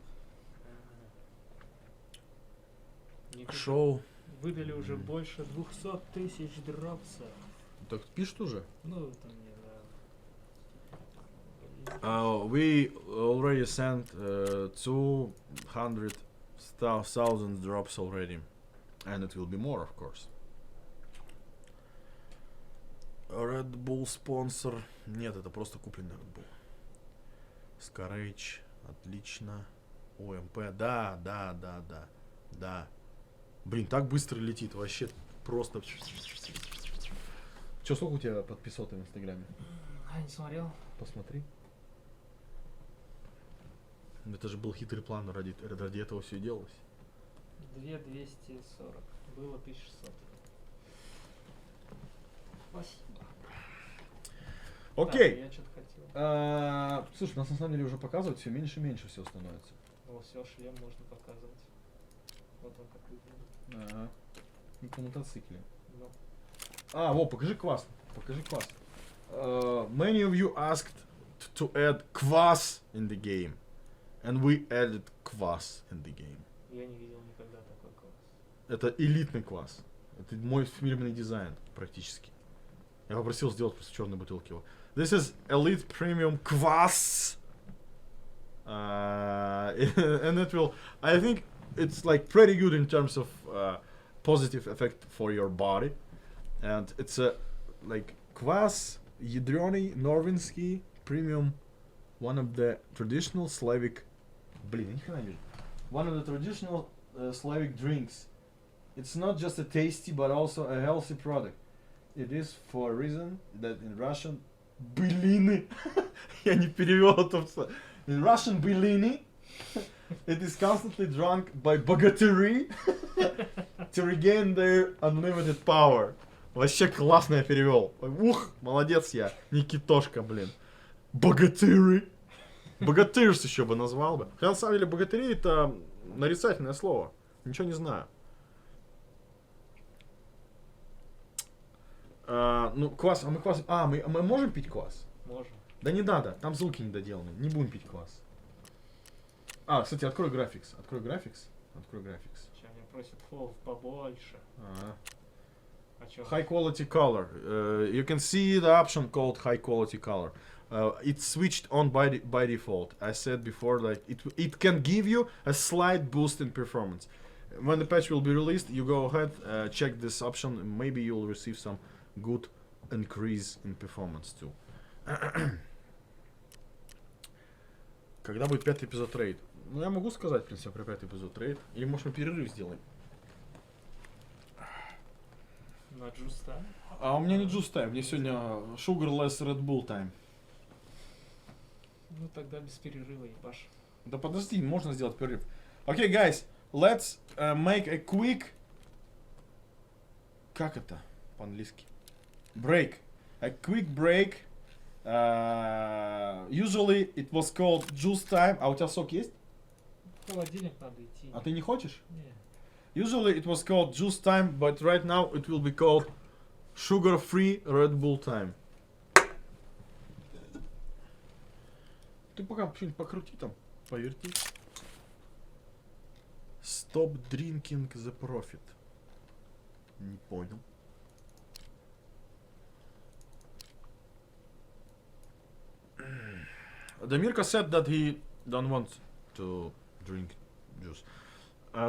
Шоу. Выдали уже больше 200 тысяч дропсов. Так пишет уже? Ну, там не, да. We already sent 200,000 drops already. And it will be more, of course. Red Bull спонсор. Нет, это просто купленный Red Bull. Scarage. Отлично. ОМП. Да. Блин, так быстро летит. Вообще просто... Че, сколько у тебя подписок в Инстаграме? А, не смотрел. Посмотри. Это же был хитрый план, ради этого все и делалось. 2240. Было 1600. Спасибо. Окей. Так, я что-то хотел. Слушай, нас на самом деле уже показывают все меньше и меньше все становится. Ну, все, шлем можно показывать. Вот он как выглядит. Ага. И по мотоцикле. Ну. Покажи квас. Many of you asked to add kvass in the game. And we added kvass in the game. Я не видел никогда такой класс. Это элитный квас. Это мой фирменный дизайн, практически. Я попросил сделать просто черной бутылки его. This is elite premium kvass. And it will... I think it's like pretty good in terms of positive effect for your body, and it's a like kvass ядреный норвежский premium, one of the traditional Slavic, one of the traditional Slavic drinks. It's not just a tasty but also a healthy product. It is for a reason that in Russian Белины я не перевел это in Russian Белины it is constantly drunk by богатыри to regain their unlimited power. Вообще классно я перевел. Ух, молодец я, Никитошка, блин. Богатыри. Богатырс еще бы назвал бы. Хотя на самом деле богатыри это нарицательное слово. Ничего не знаю. Ну, квас, а мы квас... мы можем пить квас? Можем. Да не надо, там звуки недоделаны. Не будем пить квас. Кстати, открой графикс. Открой графикс. Сейчас меня просят фолов побольше. А чё? High quality color. You can see the option called high quality color. It's switched on by default. I said before, like it can give you a slight boost in performance. When the patch will be released, you go ahead, check this option. Maybe you'll receive some good increase in performance too. Когда будет 5-й эпизод рейд? Ну, я могу сказать, в принципе, про 5-й эпизод рейд. Или, может, мы перерыв сделаем? На джуз тайм? А у меня не джуз тайм, мне сегодня sugarless Red Bull time. Ну, тогда без перерыва, ебаш. Да подожди, можно сделать перерыв. Okay, guys, let's make a quick... Как это по-английски? Break. A quick break. Usually it was called juice time. А у тебя сок есть? В холодильник надо идти. А ты не хочешь? Не. Usually it was called juice time, but right now it will be called sugar-free Red Bull time. Ты пока что-нибудь покрути там, поверти. Stop drinking the profit. Не понял. Damirka said that he don't want to drink juice.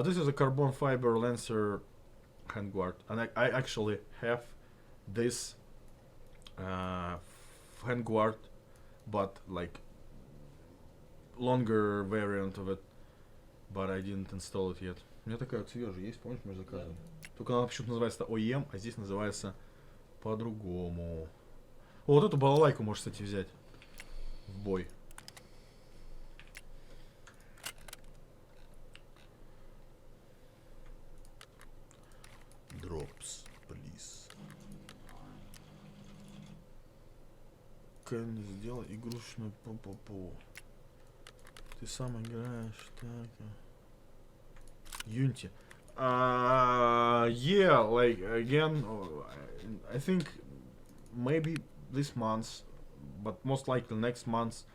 This is a carbon fiber Lancer handguard, and I actually have this handguard, but like longer variant of it, but I didn't install it yet. У меня такая вот свежая есть, помнишь, мы же заказывали? Только она почему-то называется OEM, а здесь называется по-другому. Вот эту балалайку можешь, кстати, взять в бой. Drops, please. Кен, сделай игрушечную по-по-по. Ты сам играешь, так. Unity. Yeah, like again, I think maybe this month, but most likely next month,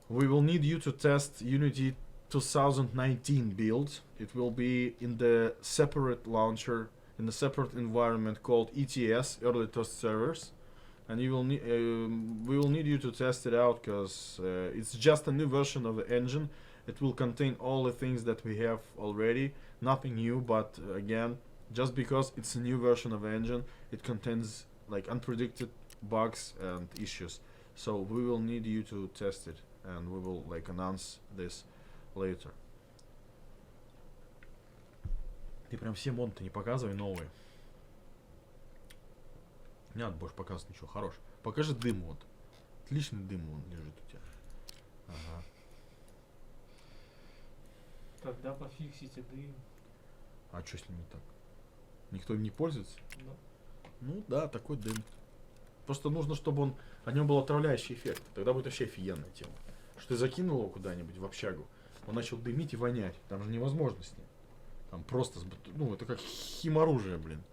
we will need you to test Unity 2019 build. It will be in the separate launcher, in the separate environment called ETS, Early Test Servers, and you will need, we will need you to test it out because it's just a new version of the engine. It will contain all the things that we have already, nothing new, but again, just because it's a new version of the engine, it contains like unpredicted bugs and issues. So we will need you to test it, and we will like announce this later. Ты прям все моды не показывай новые. Не надо больше показывать ничего, хорош. Покажи дым вот. Отличный дым он лежит у тебя. Ага. Тогда пофиксите дым. А что с ним не так? Никто им не пользуется? Да. Ну да, такой дым. Просто нужно, чтобы он от него был отравляющий эффект. Тогда будет вообще офигенная тема. Что ты закинул его куда-нибудь в общагу, он начал дымить и вонять. Там же невозможно с ним. Там просто, ну, это как химоружие, блин.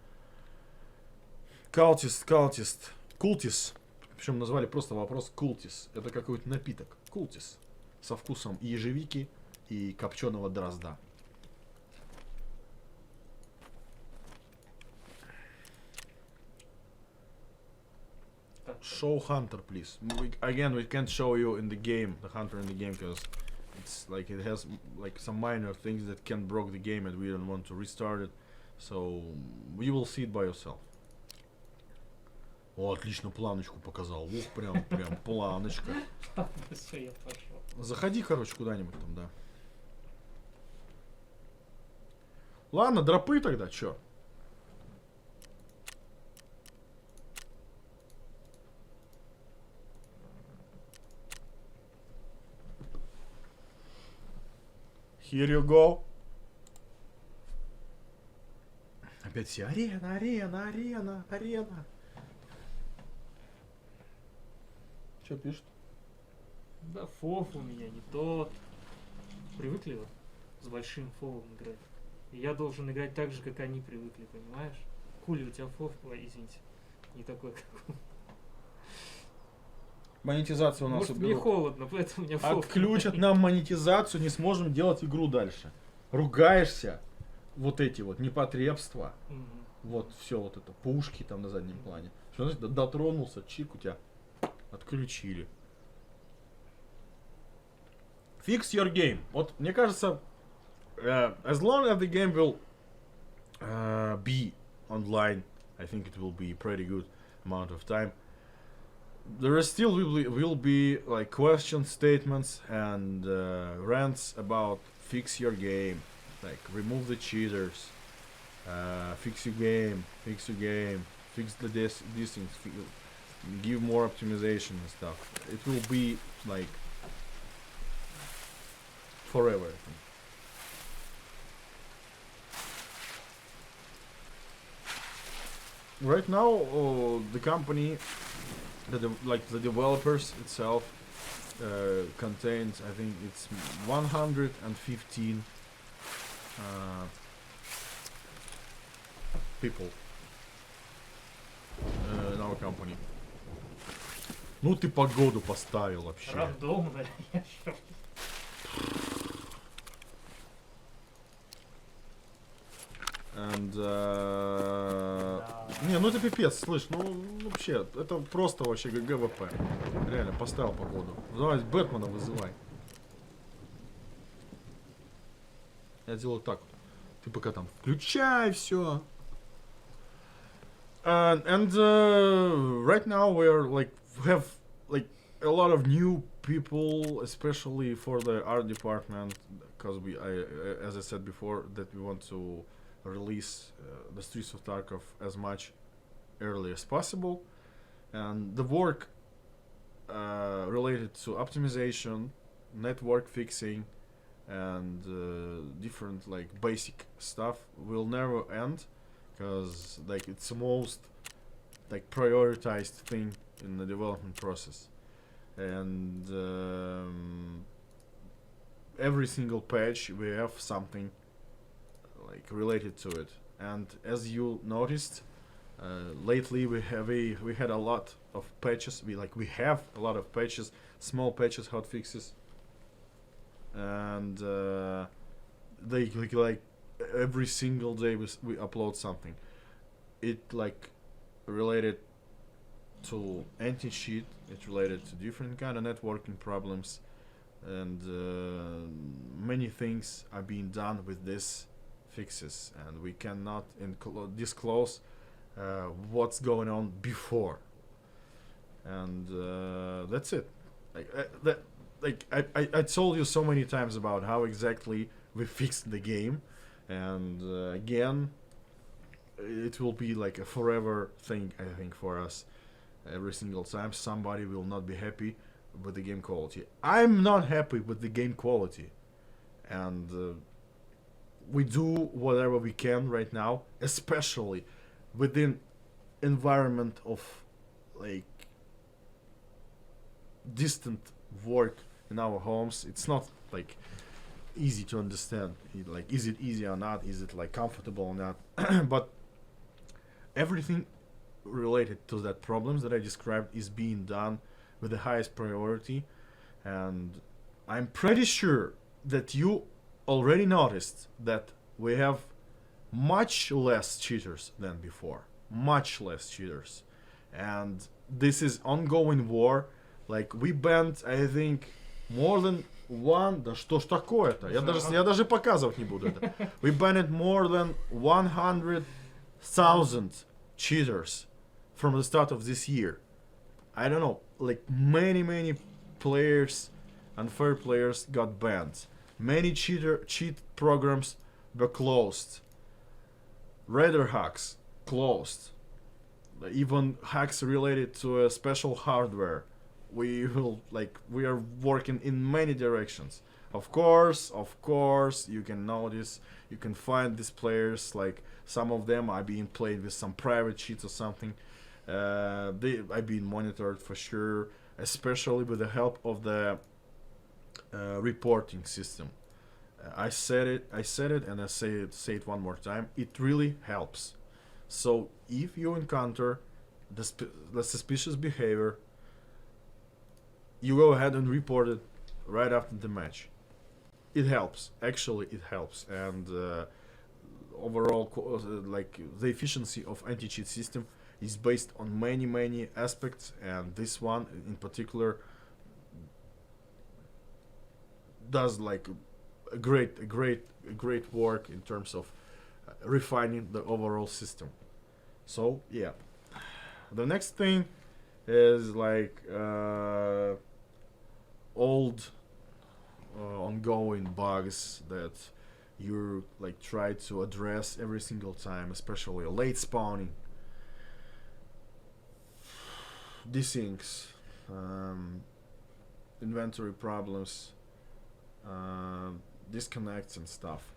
Культис. Причем назвали просто вопрос культис. Это какой-то напиток. Культис. Со вкусом ежевики и копченого дрозда. Show hunter, please. Again, we can't show you in the game, the hunter in the game, because it's like it has like some minor things that can broke the game, and we don't want to restart it. So you will see it by yourself. О, отлично планочку показал. Ух, прям планочка. Всё, я пошел. Заходи, короче, куда-нибудь там, да. Ладно, дропы тогда, чё? Here you go. Опять все арена. Чё пишут? Да, фоф у меня не тот. Привыкли вот с большим фовом играть. И я должен играть так же, как они привыкли, понимаешь? Хули у тебя фоф, ой, извините, не такой, как у. Монетизацию у нас Может, мне уберут. холодно, поэтому у меня фоф. Отключат нам монетизацию, не сможем делать игру дальше. Ругаешься, вот эти вот непотребства, Мгм. вот все вот это, пушки там на заднем плане. Что значит, дотронулся, чик, у тебя отключили. Fix your game. Вот, мне кажется, as long as the game will be online, I think it will be pretty good amount of time. There is still will be like question statements and rants about fix your game, like remove the cheaters, fix your game, fix these things, give more optimization and stuff. It will be like forever, I think. Right now, the company, the developers itself, contains, I think it's 115 people in our company. Ну ты погоду поставил вообще. Рандомно. Я шо? And, не, ну это пипец, слышь, ну вообще, это просто вообще ГГВП. Реально, поставил погоду. Давай Бэтмена вызывай. Я делаю так вот. Ты пока там включай все. Right now we're like have like a lot of new people, especially for the art department, because as I said before, that we want to release the Streets of Tarkov as much early as possible, and the work related to optimization, network fixing, and different like basic stuff will never end, because like it's the most like prioritized thing in the development process, and every single patch we have something like related to it. And as you noticed, lately we had a lot of patches. We have a lot of patches, small patches, hot fixes, and they like every single day we upload something. It like related to anti-cheat. It's related to different kind of networking problems, and many things are being done with this fixes, and we cannot disclose what's going on before, and that's it. I told you so many times about how exactly we fixed the game, and again it will be like a forever thing, I think, for us. Every single time somebody will not be happy with the game quality. I'm not happy with the game quality, and we do whatever we can right now, especially within environment of like distant work in our homes. It's not like easy to understand, like is it easy or not, is it like comfortable or not. But everything related to that problems that I described is being done with the highest priority, and I'm pretty sure that you already noticed that we have much less cheaters than before, much less cheaters, and this is ongoing war. Like we banned, I think, more than Да что ж такое-то? Я даже показывать не буду это. We banned more than 100,000 cheaters from the start of this year. I don't know, like many players, unfair players got banned. Many cheat programs were closed. Raider hacks closed. Even hacks related to a special hardware. We are working in many directions. Of course, you can notice, you can find these players, like some of them are being played with some private cheats or something. They are being monitored for sure, especially with the help of the reporting system. I said it, and I say it one more time. It really helps. So if you encounter the suspicious behavior, you go ahead and report it right after the match. It helps. Actually, it helps. And overall, like the efficiency of anti-cheat system is based on many aspects, and this one in particular does like a great work in terms of refining the overall system. So yeah, the next thing is like old ongoing bugs that you like try to address every single time, especially late spawning, desyncs, inventory problems, disconnects and stuff.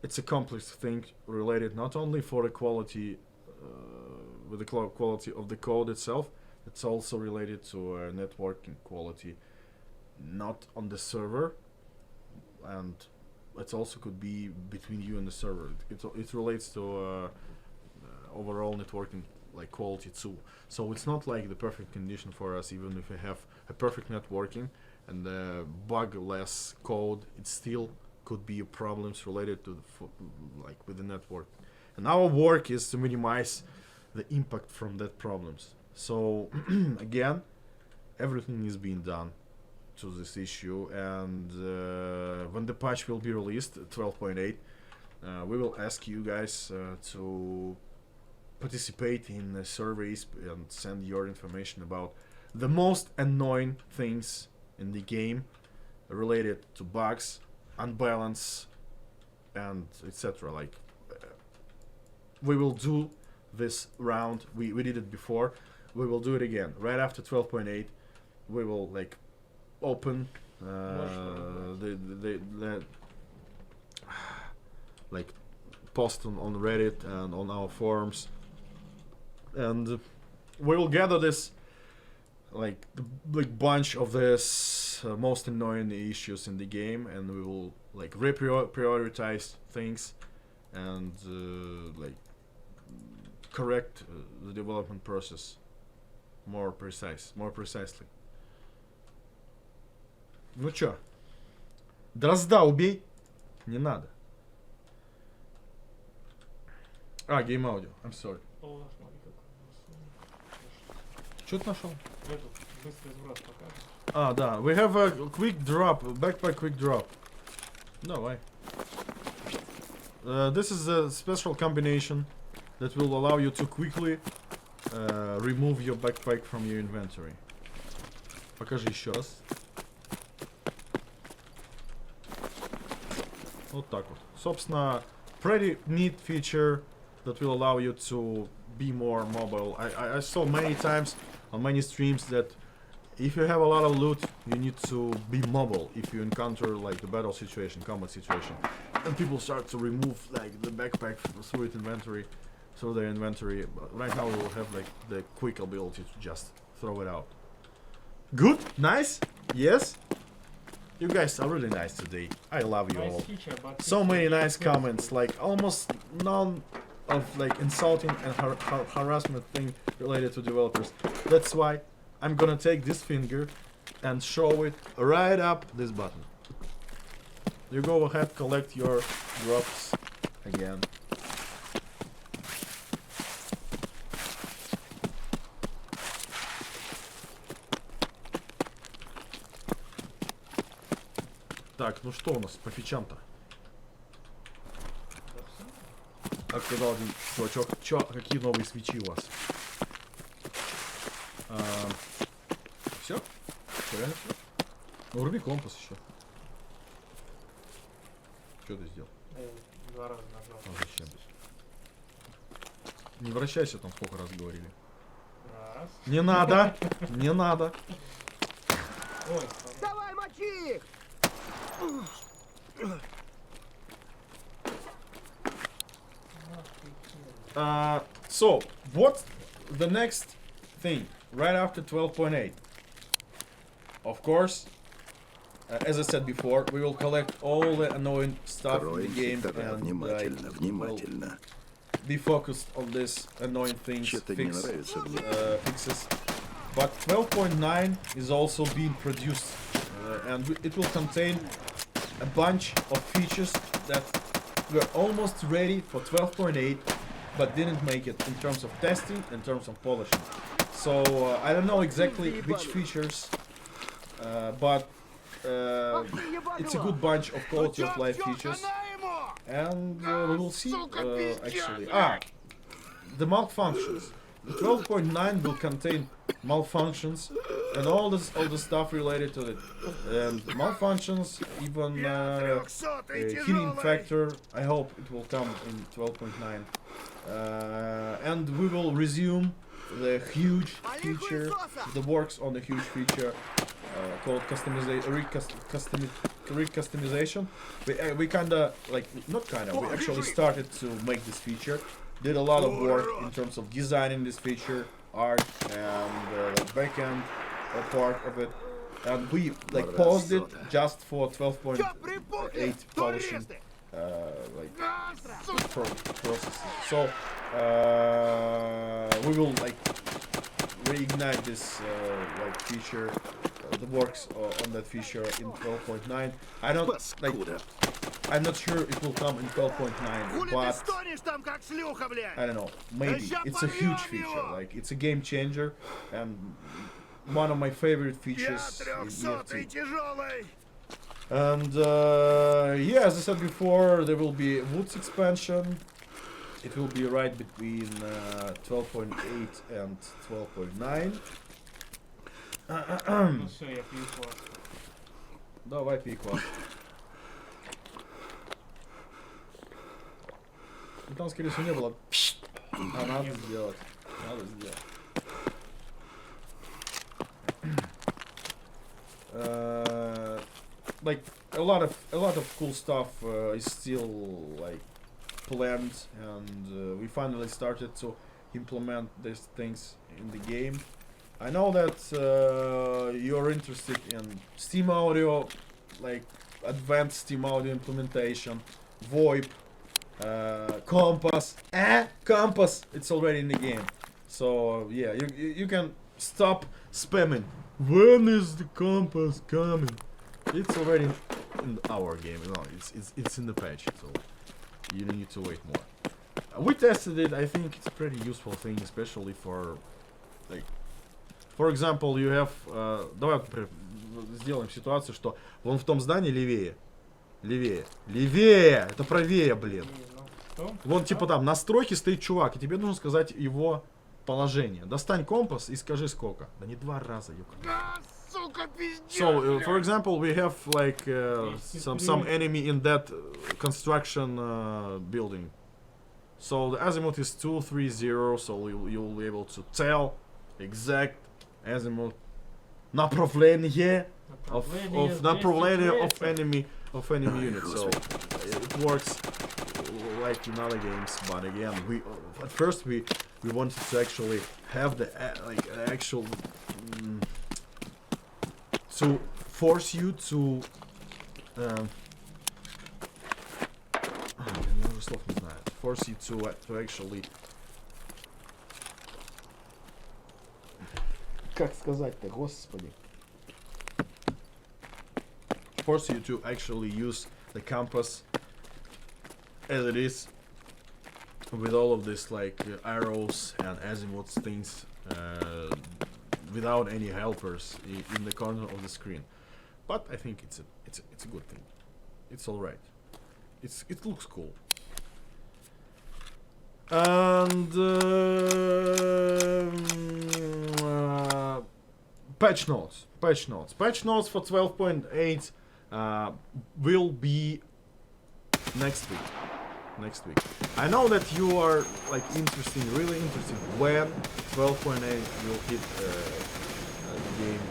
It's a complex thing related not only for the quality with the quality of the code itself, it's also related to networking quality, not on the server, and it also could be between you and the server. It relates to overall networking like quality too. So it's not like the perfect condition for us. Even if we have a perfect networking and bug-less code, it still could be problems related to like with the network. And our work is to minimize the impact from that problems. So again, everything is being done to this issue, and when the patch will be released, 12.8, we will ask you guys to participate in surveys and send your information about the most annoying things in the game related to bugs, unbalance, and etc. Like we will do this round. We did it before. We will do it again right after 12.8. We will like open the like post on Reddit and on our forums, and we will gather this like the big bunch of this most annoying issues in the game, and we will like prioritize things and like correct the development process more precisely. Ну чё? Дрозда убей? Не надо. Game audio. I'm sorry. О, смотри, какой. Что ты нашел? Эту, быстрый сброс покажешь. Да. We have a quick drop. Backpack quick drop. Давай. This is a special combination that will allow you to quickly remove your backpack from your inventory. Покажи еще раз. Вот так вот. Собственно, pretty neat feature that will allow you to be more mobile. I saw many times on many streams that if you have a lot of loot, you need to be mobile if you encounter like the battle situation, combat situation, and people start to remove like the backpack through their inventory. But right now we will have like the quick ability to just throw it out. Good? Nice? Yes? You guys are really nice today. I love you all. Feature, but So many nice comments, like almost none of like insulting and harassment thing related to developers. That's why I'm gonna take this finger and show it right up this button. You go ahead, collect your drops again. Так, ну что у нас по фичам-то? Да всё. Как сказал один чувачок, чё, какие новые свечи у вас? Все? Реально все? Ну, вруби компас еще. Что ты сделал? 2 раза нажал. А зачем? Не вращайся, там сколько раз говорили. Раз. Не надо! Не надо! Ой, Давай, мочи их! So, what's the next thing right after 12.8? Of course, as I said before, we will collect all the annoying stuff in the game and Внимательно, we'll внимательно. be focused on this annoying things, Что-то не нравится мне. fixes. But 12.9 is also being produced, and it will contain a bunch of features that were almost ready for 12.8, but didn't make it in terms of testing, in terms of polishing. So I don't know exactly which features, but it's a good bunch of quality of life features, and we will see actually. The malfunctions. The 12.9 will contain malfunctions and all the stuff related to it. And malfunctions, even healing factor. I hope it will come in 12.9. And we will resume the huge feature, the works on the huge feature called recustomization. We kinda like not kinda. We actually started to make this feature. Did a lot of work in terms of designing this feature, art, and the backend part of it. And we like paused it just for 12.8 polishing processes. So we will like reignite this like feature, the works on that feature in 12.9. I don't like. I'm not sure it will come in 12.9, but I don't know. Maybe it's a huge feature. Like it's a game changer and one of my favorite features in EFT. And yeah, as I said before, there will be Woods expansion. It will be right between 12.8 and 12.9. ну все, я пью квас. Давай пей квас. Ну, там, скорее всего, не было. А надо сделать. Надо сделать. Like a lot of cool stuff is still like planned, and we finally started to implement these things in the game. I know that you're interested in Steam Audio, like advanced Steam Audio implementation, VoIP, Compass, Compass. It's already in the game. So yeah, you can stop spamming. When is the Compass coming? It's already in our game. No, it's in the patch. So you don't need to wait more. We tested it. I think it's a pretty useful thing, especially for like. For example, you have. Давай сделаем ситуацию, что вон в том здании левее. Левее! Это правее, блин. Вон типа там настройки стоит чувак, и тебе нужно сказать его положение. Достань компас и скажи сколько. Да не 2 раза, ёпта. So, for example, we have like some enemy in that construction building. So the azimuth is 230, so you'll be able to tell exact azimuth направление of enemy unit. So it works like in other games, but again, we at first we wanted to actually have the actual to force you to force you to actually как сказать-то, господи, force you to actually use the compass as it is with all of this like arrows and azimuth things without any helpers in the corner of the screen. but I think it's a good thing. It's all right. It looks cool. And patch notes for 12.8 will be next week. I know that you are like really interested when 12.8 will hit the game,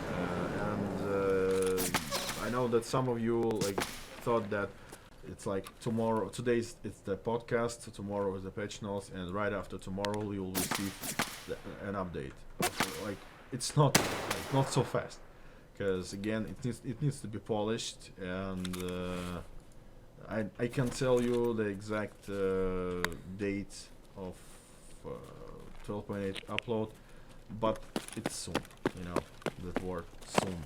and I know that some of you like thought that it's like today's it's the podcast, so tomorrow is the patch notes, and right after tomorrow you will receive an update. Like it's not so fast, because again it needs to be polished, and I can tell you the exact date of 12.8 upload, but it's soon. You know that word, soon.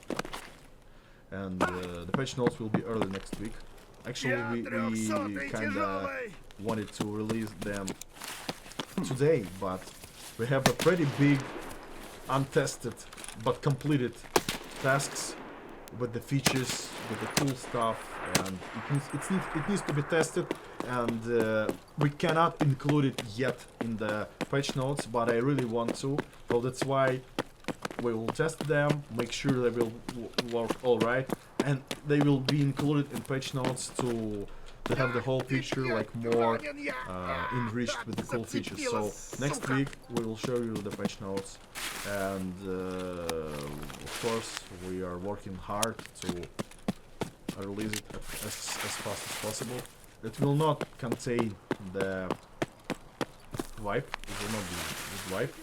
And the patch notes will be early next week. Actually, we kinda wanted to release them today, but we have a pretty big, untested but completed tasks with the features, with the cool stuff, and it needs to be tested, and we cannot include it yet in the patch notes, but I really want to, so that's why we will test them, make sure they will work all right, and they will be included in patch notes to have the whole picture like more enriched with the cool features. So next week we will show you the patch notes, and of course we are working hard to release it as fast as possible. It will not contain the wipe. It will not be with wipe.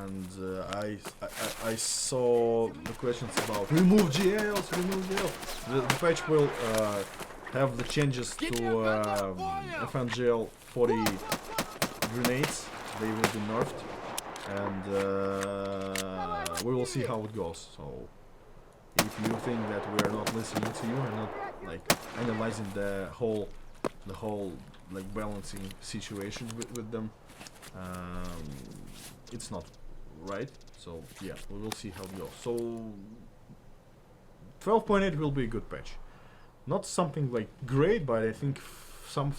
And I saw the questions about remove GLs. The patch will have the changes to FNGL 40 grenades. They will be nerfed, and we will see how it goes. So if you think that we are not listening to you and not like analyzing the whole like balancing situation with them, it's not right. So yeah, we will see how it goes. So 12.8 will be a good patch. Not something like great, but I think some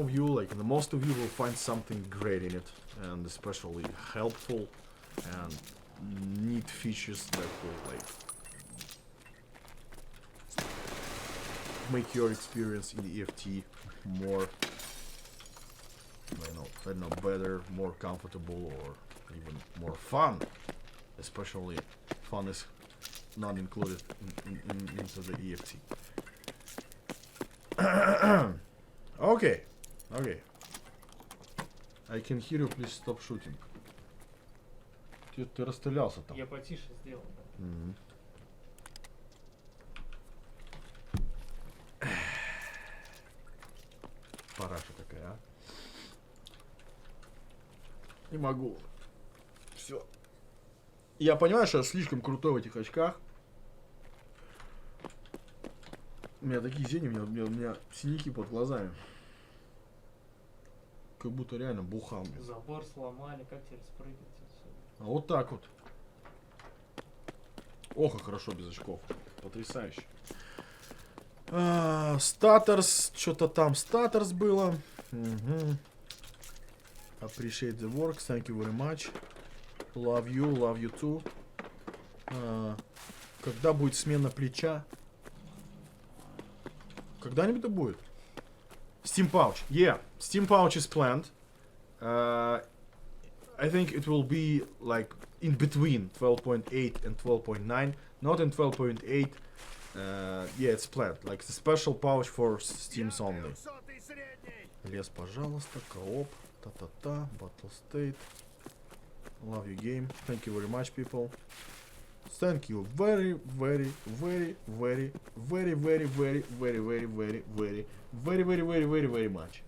of you, like the most of you, will find something great in it, and especially helpful and neat features that will like make your experience in the EFT more, I don't know, better, more comfortable, or even more fun. Especially fun is not included into the EFT. Okay. I can hear you, please stop shooting. Ты расстрелялся там. Я потише сделал. Параша такая, а? Не могу. Все. Я понимаю, что я слишком крутой в этих очках. У меня такие тени, у меня синяки под глазами. Как будто реально бухал. Забор сломали, как теперь спрыгнуть отсюда? А вот так вот. Ох, как хорошо без очков. Потрясающе. Статорс, что-то там статорс было. Appreciate the work, thank you very much. Love you too. Когда будет смена плеча? Когда-нибудь это будет. Steam pouch. Yeah, Steam pouch is planned. I think it will be like in between 12.8 and 12.9. Not in 12.8. Yeah, it's planned. Like the special pouch for Steams only. Лес, пожалуйста, кооп, та-та-та, Battle State. Love you game. Thank you very much, people. Thank you very much.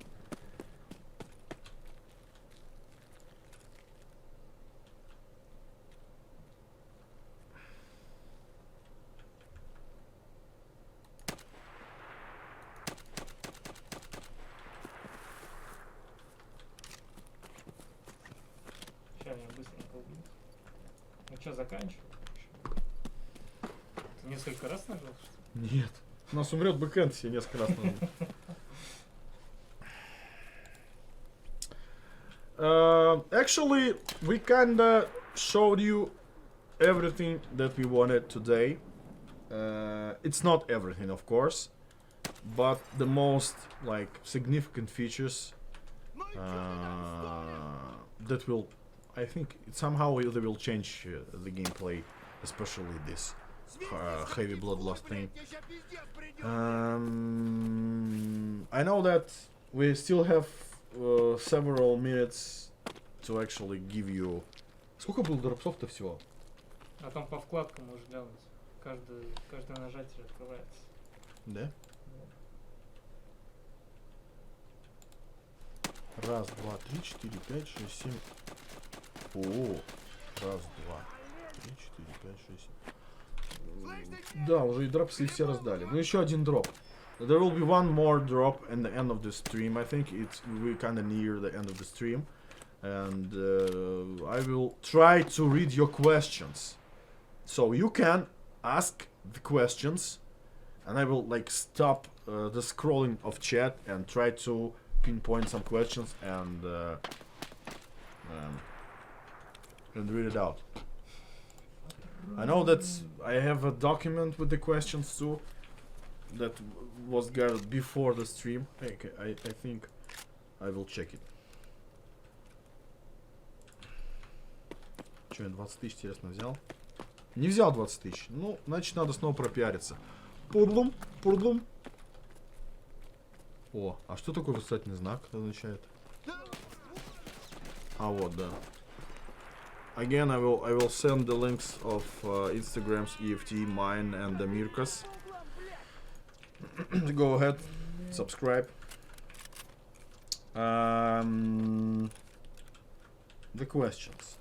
Сейчас я быстренько убью. Ну что, заканчиваем? Несколько раз нажал, что ли? Нет. У нас умрет бэкэнд, все несколько раз нажал. Actually, we kinda showed you everything that we wanted today. It's not everything, of course, but the most like significant features that will, I think, somehow they will change the gameplay, especially this heavy bloodlust thing. I know that we still have several minutes to actually give you. Сколько было дропсов-то всего? А там по вкладкам можешь глянуть. Каждое нажатие открывается. Да? Раз, два, три, четыре, пять, шесть, семь. О, раз, два, три, четыре, пять, шесть. Да, уже и дропсы все раздали. Ну еще один дроп. There will be one more drop in the end of the stream. I think we're kind of near the end of the stream, and I will try to read your questions, so you can ask the questions, and I will like stop the scrolling of chat and try to pinpoint some questions and read it out. I know that I have a document with the questions too that was gathered before the stream. Okay, I think I will check it. Че, я 20 тысяч, интересно, взял? Не взял 20 тысяч. Ну, значит, надо снова пропиариться. Пурдлум, пурдлум. О, а что такое восклицательный знак означает? А вот, да. Again, I will send the links of Instagrams, EFT, mine, and the Mirkas. Go ahead, subscribe. The questions.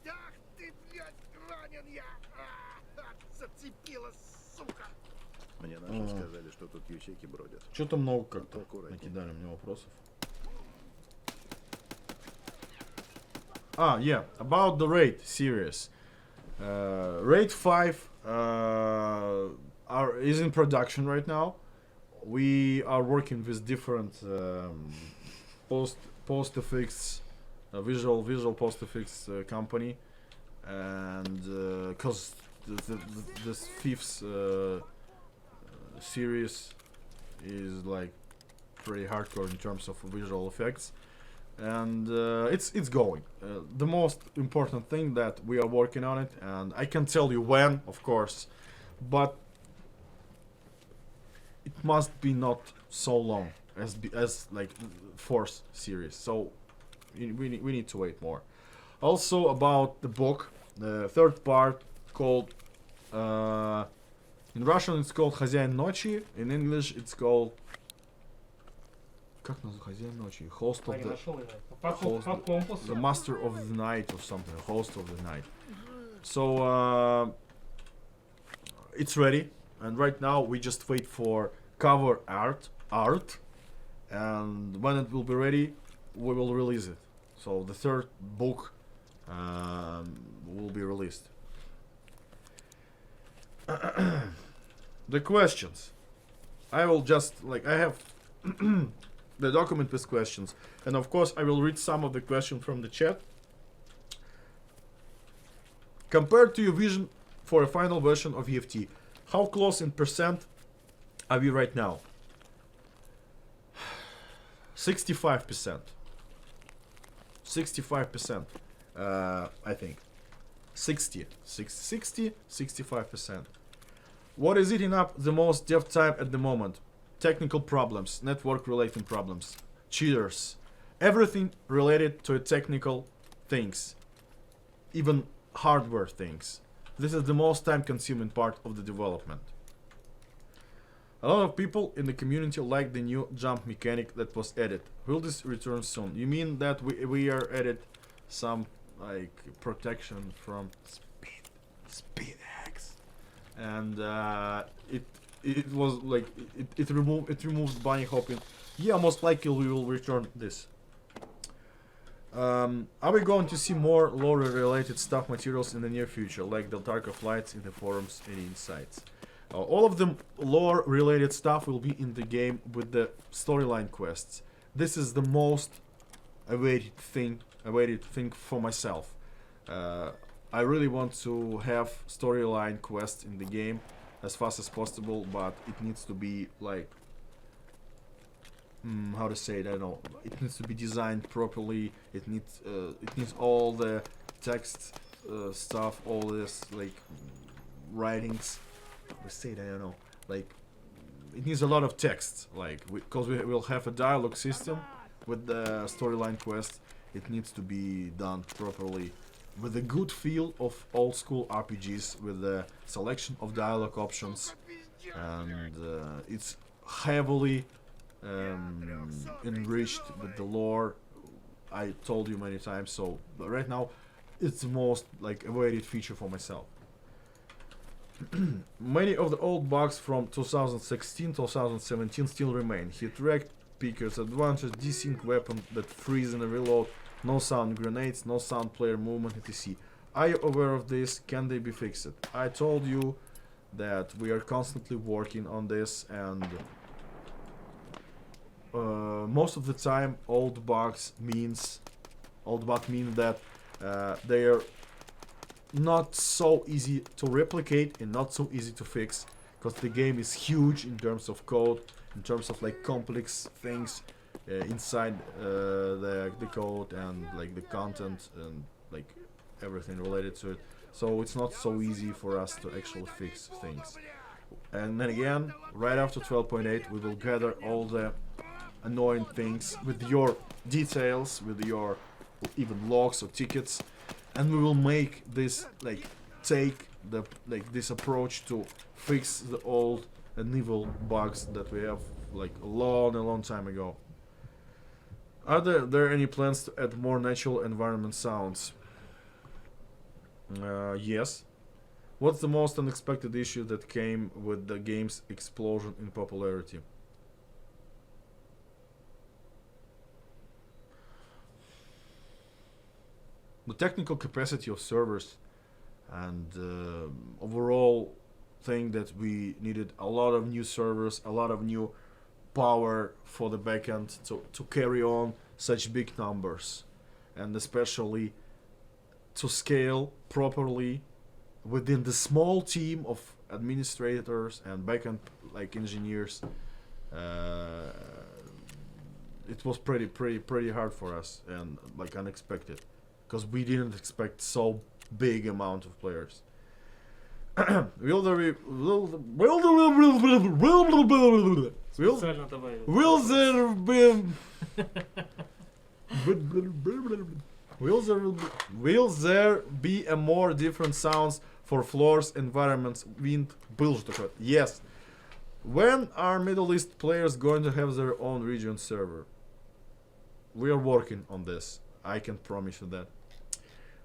Ах ты, блядь, ранен я! Зацепила, сука! Мне наши сказали, что тут ячейки бродят. Что-то много как-то Аккуратней. накидали мне вопросов. Yeah, about the raid series. Raid 5 is in production right now. We are working with different post effects, visual post effects company, and because this fifth series is like pretty hardcore in terms of visual effects, and it's going. The most important thing that we are working on it, and I can tell you when, of course, but it must be not so long as like fourth series. So we need to wait more. Also about the book, the third part called in Russian it's called Хозяин ночи. In English it's called как называется Хозяин ночи? Host of the Нашел его. По host, компасу. the master of the night or something, host of the night. So it's ready, and right now we just wait for cover art, and when it will be ready, we will release it. So the third book will be released. The questions. I will just like I have the document with questions, and of course I will read some of the questions from the chat. Compared to your vision for a final version of EFT, how close in percent are we right now? 65%. 65%. I think. 65%. What is eating up the most dev time at the moment? Technical problems, network related problems, cheaters, everything related to technical things, even hardware things. This is the most time consuming part of the development. A lot of people in the community like the new jump mechanic that was added. Will this return soon? You mean that we are added some like protection from speed hacks, and it was like it removed bunny hopping. Yeah, most likely we will return this. Are we going to see more lore-related stuff materials in the near future, like the Tarkov lights in the forums and insights? All of the lore-related stuff will be in the game with the storyline quests. This is the most awaited thing for myself. I really want to have storyline quests in the game as fast as possible, but it needs to be like how to say it, I don't know. It needs to be designed properly. It needs all the text stuff, all this like writings. Let's say it, I don't know. Like it needs a lot of text, like because we will have a dialogue system with the storyline quest. It needs to be done properly with a good feel of old school RPGs, with the selection of dialogue options, and it's heavily enriched with the lore. I told you many times, so right now it's the most like awaited feature for myself. Many of the old bugs from 2016-2017 still remain. Hit rec, pickers advantage, desync weapon that freeze and reload, no sound grenades, no sound player movement, etc. Are you aware of this? Can they be fixed? I told you that we are constantly working on this, and most of the time old bugs mean that they are not so easy to replicate and not so easy to fix, because the game is huge in terms of code, in terms of like complex things inside the code and like the content and like everything related to it. So it's not so easy for us to actually fix things. And then again, right after 12.8 we will gather all the annoying things with your details, with your even logs or tickets, and we will make this like take the like this approach to fix the old and evil bugs that we have like a long time ago. Are there any plans to add more natural environment sounds? Yes. What's the most unexpected issue that came with the game's explosion in popularity? The technical capacity of servers, and overall thing that we needed a lot of new servers, a lot of new power for the backend to carry on such big numbers, and especially to scale properly within the small team of administrators and backend like engineers. It was pretty hard for us and like unexpected, because we didn't expect so big amount of players. Will there be Специально добавил. will there be a more different sounds for floors, environments, wind? Был же такой. Yes. When are Middle East players going to have their own region server? We are working on this. I can promise you that.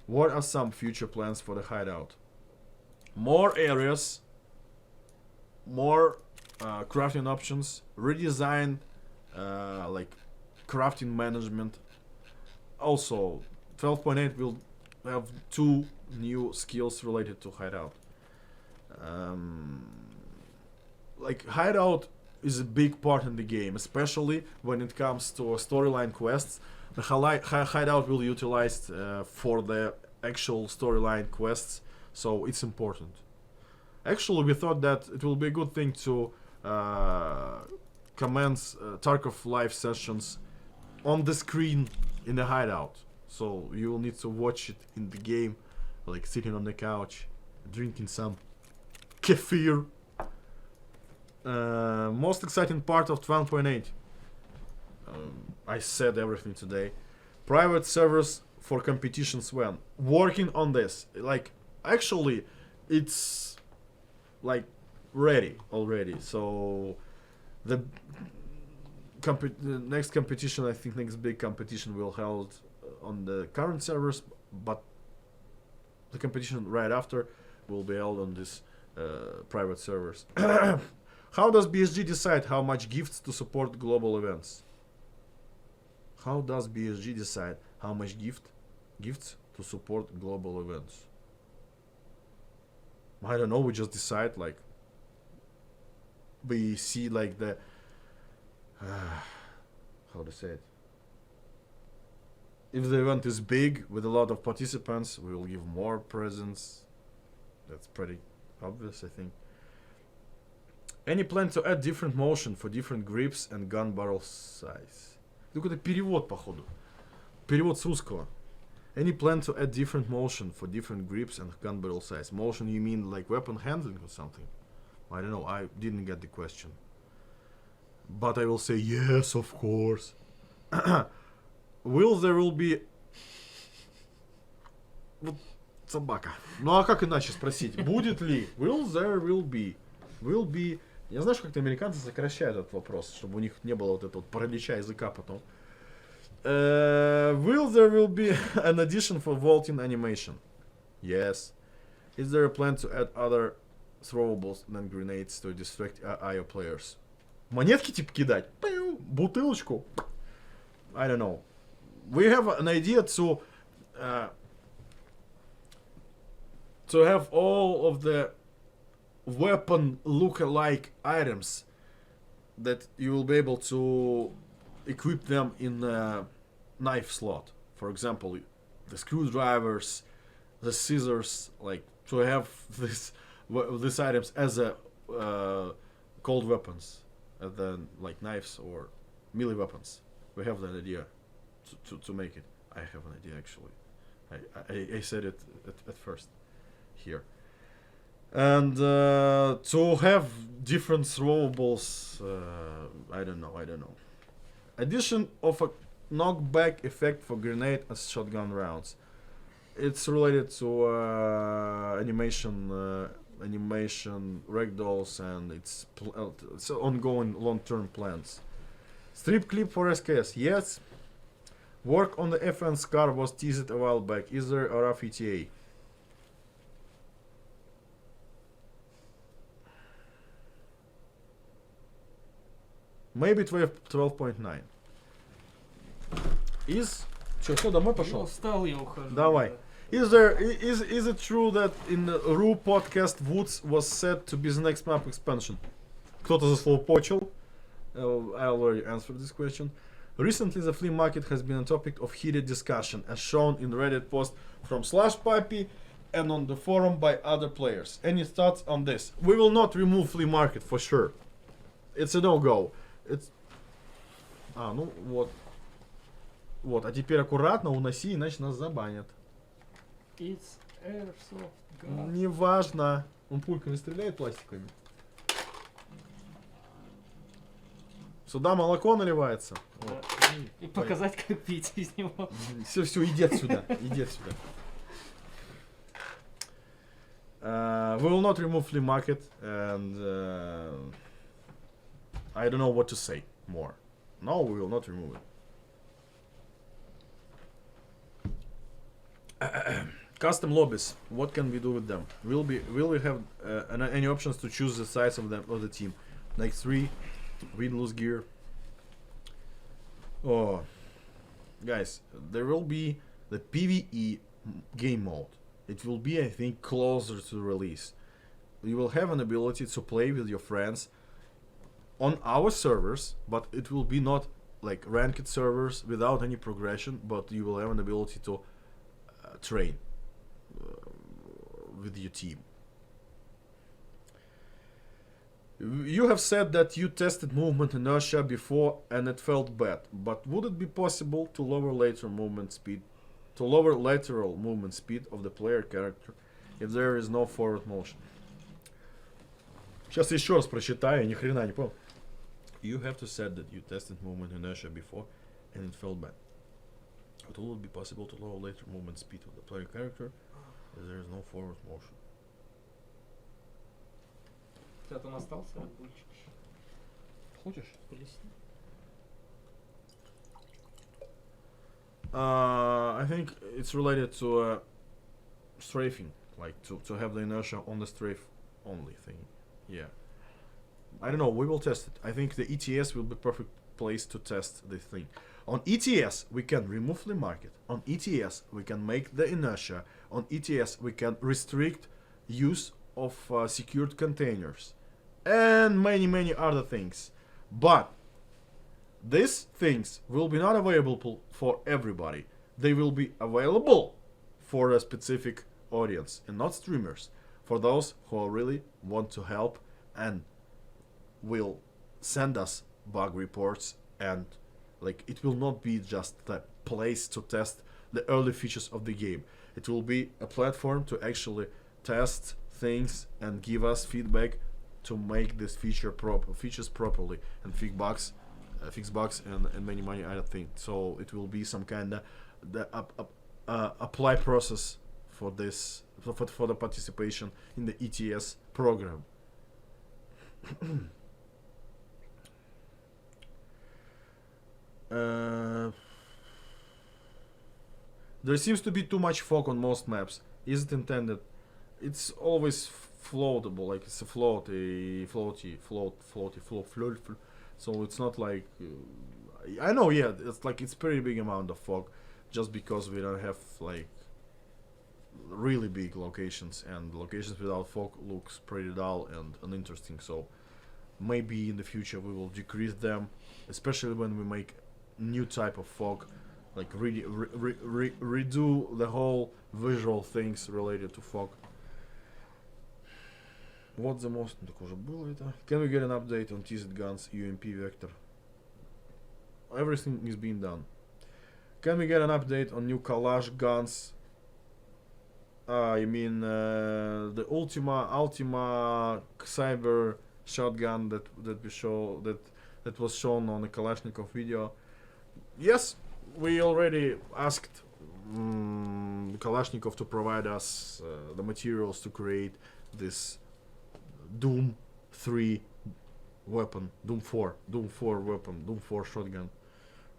What are some future plans for the hideout? More areas, more crafting options, redesign like crafting management. Also, 12.8 will have 2 new skills related to hideout. Like hideout is a big part in the game, especially when it comes to storyline quests. The hideout will be utilized for the actual storyline quests, so it's important. Actually, we thought that it will be a good thing to commence Tarkov live sessions on the screen in the hideout. So you will need to watch it in the game, like sitting on the couch, drinking some kefir. Most exciting part of 12.8. I said everything today. Private servers for competitions when working on this. Like actually, it's like ready already. So the next competition, I think next big competition will held on the current servers, but the competition right after will be held on this private servers. How does BSG decide how much gifts to support global events? How does BSG decide how much gifts to support global events? I don't know. We just decide, like, we see like the how to say it. If the event is big with a lot of participants, we will give more presents. That's pretty obvious, I think. Any plan to add different motion for different grips and gun barrel size? Это какой-то перевод, походу. Перевод с русского. Any plan to add different motion for different grips and gun barrel size? Motion, you mean like weapon handling or something? I don't know. I didn't get the question. But I will say yes, of course. Will be... Вот собака. Ну а как иначе спросить? Будет ли? Will be. Will be. Я знаю, что как-то американцы сокращают этот вопрос, чтобы у них не было вот этого паралича языка потом. Will be an addition for vaulting animation? Yes. Is there a plan to add other throwables than grenades to distract IO players? Монетки типа кидать? Бутылочку? I don't know. We have an idea to have all of the weapon look-alike items that you will be able to equip them in a knife slot. For example, the screwdrivers, the scissors, like to have these items as a cold weapons, like knives or melee weapons. We have that idea to make it. I have an idea actually. I said it at first here. And to have different throwables, I don't know. Addition of a knockback effect for grenade as shotgun rounds. It's related to animation ragdolls, and it's ongoing long-term plans. Strip clip for SKS. Yes. Work on the FN Scar was teased a while back. Is there a rough ETA? Maybe 12.9. Is... Че, все, домой пошел? Устал я ухожу. Давай. Is it true that in the Ru podcast Woods was said to be the next map expansion? Кто-то заслоупочил. I already answered this question. Recently the flea market has been a topic of heated discussion, as shown in the Reddit post from /Puppy and on the forum by other players. Any thoughts on this? We will not remove flea market for sure. It's a no-go. It's... ну вот. Вот, а теперь аккуратно уноси, иначе нас забанят. It's airsoft gun. Неважно. Он пульками стреляет пластиковыми. Сюда молоко наливается. Да. Вот. И показать, как пить из него. Все, иди отсюда. Иди отсюда. We will not remove flea market, and I don't know what to say more. No, we will not remove it. Custom lobbies. What can we do with them? Will we have any options to choose the size of the team? Like 3, win-lose gear. Oh, guys, there will be the PvE game mode. It will be, I think, closer to the release. You will have an ability to play with your friends on our servers, but it will be not like ranked servers without any progression, but you will have an ability to train with your team. You have said that you tested movement inertia before and it felt bad, but would it be possible to lower lateral movement speed of the player character if there is no forward motion? Сейчас еще раз прочитаю, ни хрена не понял. You have to said that you tested movement inertia before and it felt bad. But will it be possible to lower lateral movement speed of the player character if there is no forward motion? Ты там остался, Бульчик? Хочешь? Полесни. I think it's related to strafing, like to have the inertia on the strafe only thing. Yeah. I don't know. We will test it. I think the ETS will be perfect place to test this thing. On ETS, we can remove the market. On ETS, we can make the inertia. On ETS, we can restrict use of secured containers. And many other things. But these things will be not available for everybody. They will be available for a specific audience and not streamers. For those who really want to help and will send us bug reports, and like it will not be just a place to test the early features of the game. It will be a platform to actually test things and give us feedback to make this features properly and fix bugs and many other things. So it will be some kind of the apply process for this for the participation in the ETS program. There seems to be too much fog on most maps. Is it intended? It's always floatable, like it's a floaty. So it's not like I know, yeah, it's like it's pretty big amount of fog, just because we don't have like really big locations, and locations without fog looks pretty dull and uninteresting. So maybe in the future we will decrease them, especially when we make new type of fog, like redo the whole visual things related to fog. What's the most? Can we get an update on TZ guns, UMP Vector? Everything is being done. Can we get an update on new Kalash guns? I mean the Ultima Cyber shotgun that was shown on the Kalashnikov video. Yes, we already asked Kalashnikov to provide us the materials to create this Doom 3 weapon, Doom 4 weapon, Doom 4 shotgun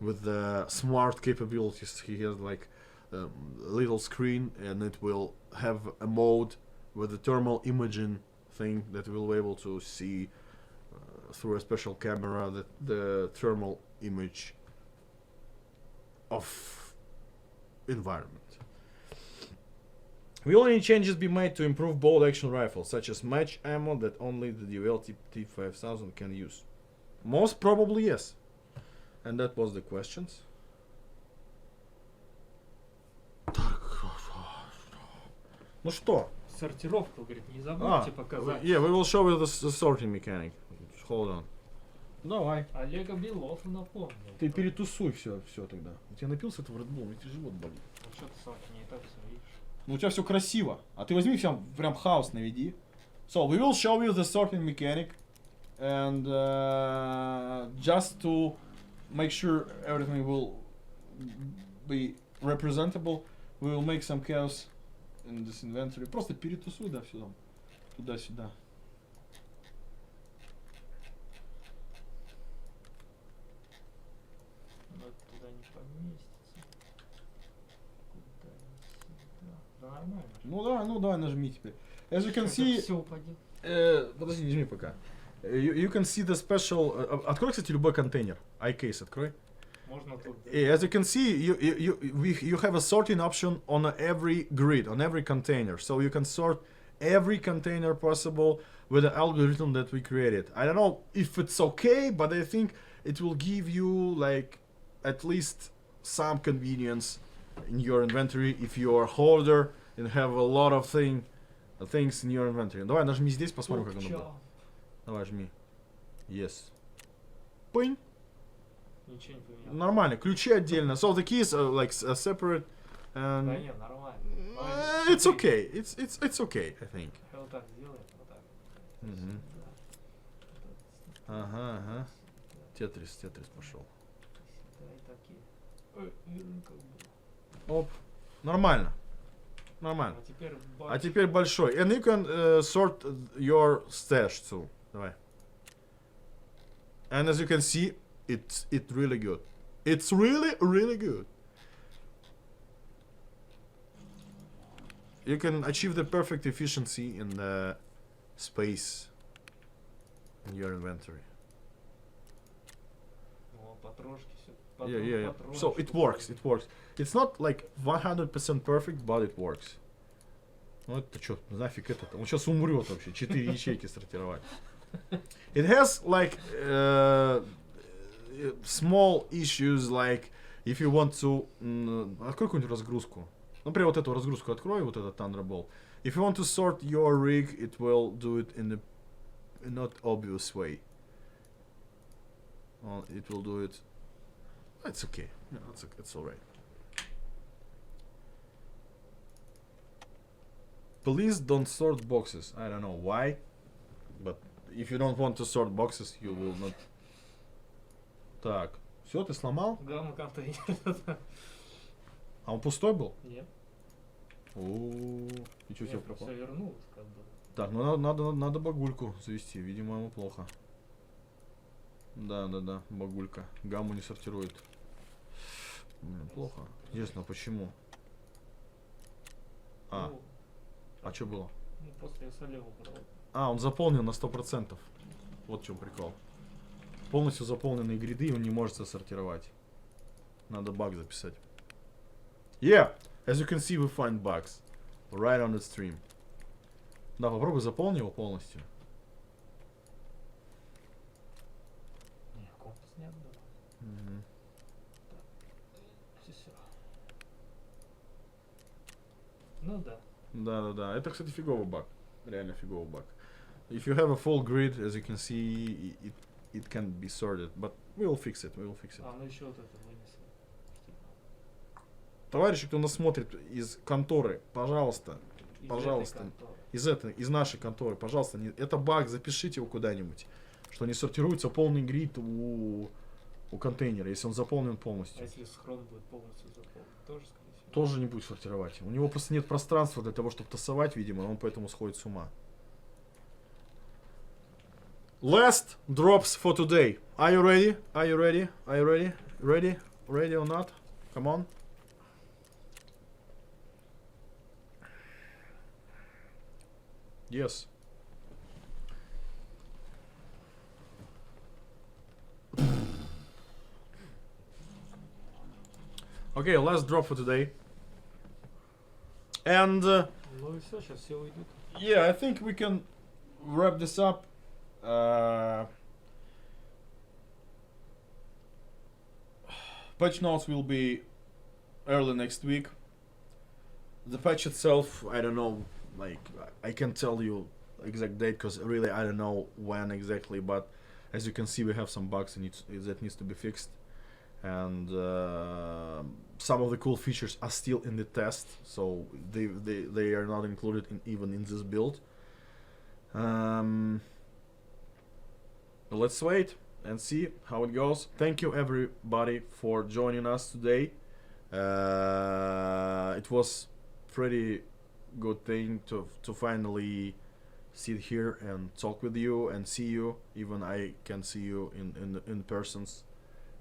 with the smart capabilities. He has like a little screen, and it will have a mode with a thermal imaging thing that we'll be able to see through a special camera the thermal image of environment. Will any changes be made to improve bolt action rifles, such as match ammo that only the DVL T5000 can use? Most probably yes. And that was the questions. Ну что? Сортировку, говорит, не забудьте показать. Yeah, we will show you the sorting mechanic. Hold on. Давай. Олега Белов напомнил. Ты перетусуй все тогда. У тебя напился этого Red Bull, у тебя живот болит. Ну что ты сам не так все видишь? Ну у тебя все красиво. А ты возьми прям хаос наведи. So we will show you the sorting mechanic, and just to make sure everything will be representable, we will make some chaos in this inventory. Просто перетусуй, да, все там. Туда-сюда. Но это туда не поместится. Куда-сюда. Да нормально. Ну давай нажми теперь. As you can see... Все упадет. Подожди, не жми пока. You can see the special... Открой, кстати, любой контейнер. iCase открой. Можно тут. As you can see, you have a sorting option on every grid, on every container. So you can sort every container possible with the algorithm that we created. I don't know if it's okay, but I think it will give you like at least some convenience in your inventory if you are a hoarder and have a lot of things in your inventory. Давай нажми здесь, посмотрим, как оно будет. Давай жми. Yes. Пынь. Ничего не поменялось. Нормально, ключи отдельно. So the keys are like separate, and Да нет, нормально. it's okay. It's okay, I think. Вот так сделаем, вот так. Ага. Тетрис пошел. Сюда и такие. Оп. Нормально. А теперь большой. And you can sort your stash too. Давай. And as you can see, it's really good. It's really good. You can achieve the perfect efficiency in the space in your inventory. О, потрошки, все. Yeah. So it works. It's not like 100% perfect, but it works. Ну это что, нафиг это? Он сейчас умрет вообще, 4 ячейки сортировать. It has like small issues, like if you want to... Открой какую-нибудь разгрузку. Например, вот эту разгрузку открой, вот этот Thunderbolt. If you want to sort your rig, it will do it in a not obvious way. Well, it will do it... It's okay. No, it's alright. Please don't sort boxes. I don't know why, but if you don't want to sort boxes, you will not. Так, все, ты сломал? Гамма-контейнер. А он пустой был? Нет. О, ничего себе пропал. Все вернулось, как бы. Так, ну надо багульку завести. Видимо, ему плохо. Да, багулька. Гамму не сортирует. Плохо. Интересно, почему? А что было? Ну, просто я солеву брал. Он заполнен на 100%. Вот в чем прикол. Полностью заполненные гриды, и он не может сортировать. Надо баг записать. Yeah, as you can see, we find bugs right on the stream. Да, попробуй заполни его полностью. Не, компас не отдал. Все. Ну да. Да. Это, кстати, фиговый баг. Реально фиговый баг. If you have a full grid, as you can see, it can be sorted, but we'll fix it. А, ну еще вот это вынесли. Товарищи, кто нас смотрит из конторы, пожалуйста, из нашей конторы, пожалуйста, это баг, запишите его куда-нибудь, что не сортируется полный грид у контейнера, если он заполнен полностью. А если схрон будет полностью заполнен, тоже, скорее всего? Тоже не будет сортировать. У него просто нет пространства для того, чтобы тасовать, видимо, он поэтому сходит с ума. Last drops for today. Are you ready? Ready or not? Come on. Yes. Okay, last drop for today. And Ну и все, сейчас все уйдут. yeah, I think we can wrap this up. Patch notes will be early next week. The patch itself, I don't know, like I can't tell you exact date because really I don't know when exactly, but as you can see we have some bugs that needs to be fixed, and some of the cool features are still in the test, so they are not included even in this build. Let's wait and see how it goes. Thank you everybody for joining us today. It was pretty good thing to finally sit here and talk with you and see you. Even I can see you in persons,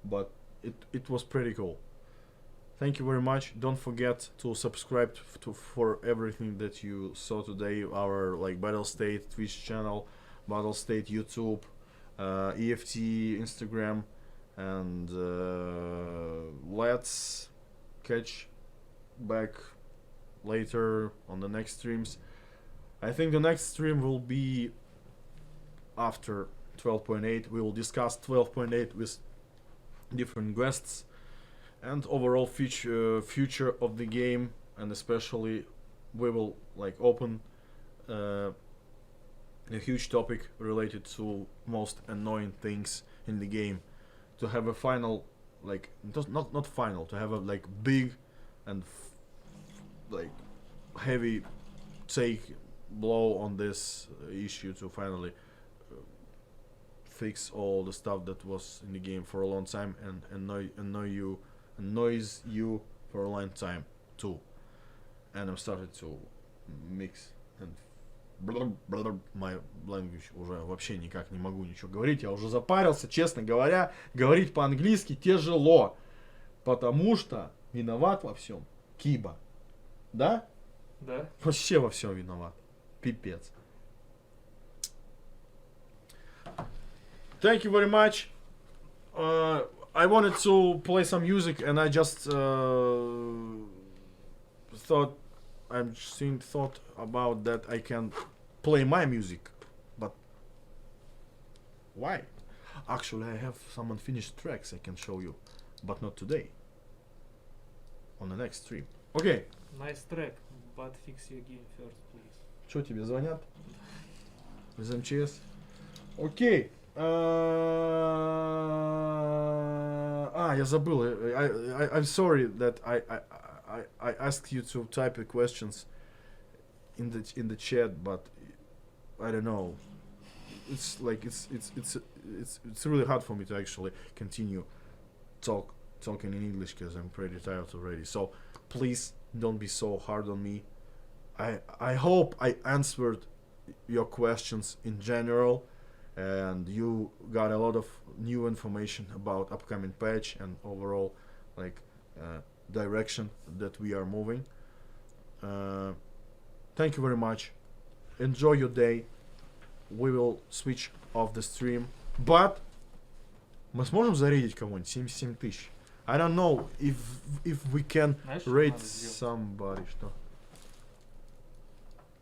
but it was pretty cool. Thank you very much. Don't forget to subscribe for everything that you saw today. Our like Battle State Twitch channel, Battle State YouTube, EFT Instagram, and let's catch back later on the next streams. I think the next stream will be after 12.8. We will discuss 12.8 with different guests and overall future of the game, and especially we will like open a huge topic related to most annoying things in the game, to have a final, like not final, to have a like big and like heavy take blow on this issue, to finally fix all the stuff that was in the game for a long time and annoys you for a long time too. And I'm starting to mix and my language уже вообще никак не могу ничего говорить. Я уже запарился, честно говоря. Говорить по-английски тяжело, потому что виноват во всем Киба. Да? Да. Вообще во всем виноват. Пипец. Thank you very much. I wanted to play some music, and I just thought about that I can play my music, but why? Actually, I have some unfinished tracks I can show you, but not today. On the next stream. Okay. Nice track, but fix your game first, please. Что тебе звонят? Из МЧС? Окей. Я забыл. I'm sorry that I asked you to type the questions in the chat, but I don't know. It's like it's really hard for me to actually continue talking in English because I'm pretty tired already. So please don't be so hard on me. I hope I answered your questions in general, and you got a lot of new information about upcoming patch and overall direction that we are moving. Thank you very much. Enjoy your day. We will switch off the stream. But мы сможем зарядить кого-нибудь? 77 тысяч. I don't know if we can rate somebody.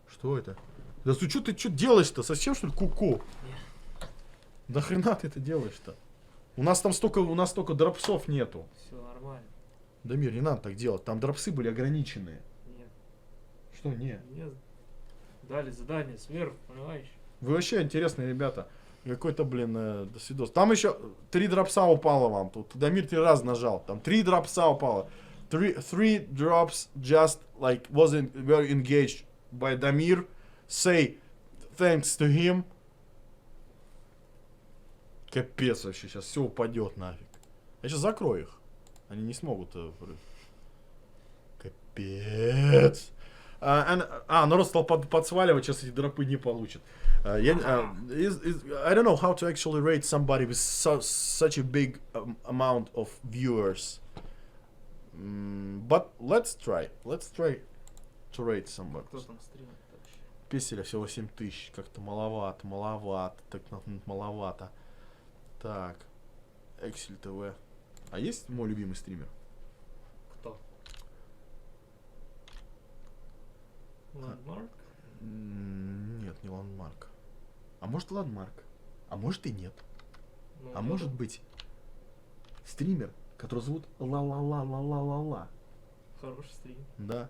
Что это? Да что ты что делаешь-то? Совсем что ли ку-ку? Да хрена ты это делаешь-то? У нас столько дропсов нету. Все нормально. Дамир, не надо так делать. Там дропсы были ограниченные. Нет. Что нет? Мне дали задание сверху, понимаешь? Вы вообще интересные ребята. Какой-то, до свидос. Там еще 3 дропса упало вам. Тут Дамир 3 раза нажал. Там 3 дропса упало. 3 drops just wasn't very engaged by Damir. Say thanks to him. Капец вообще. Сейчас все упадет нафиг. Я сейчас закрою их. Они не смогут. Капец. Народ стал подсваливать, сейчас эти дропы не получат. I don't know how to actually rate somebody with such a big amount of viewers. But let's try to rate somebody. Кто там стримит вообще? Песеля всего 7000. Как-то маловато. Так маловато. Так. Excel TV. А есть мой любимый стример? Кто? Ландмарк? Нет, не Ландмарк. А может Ландмарк? А может и нет. Ну, А может быть стример, который зовут Ла-ла-ла-ла-ла-ла-ла. Хороший стрим. Да.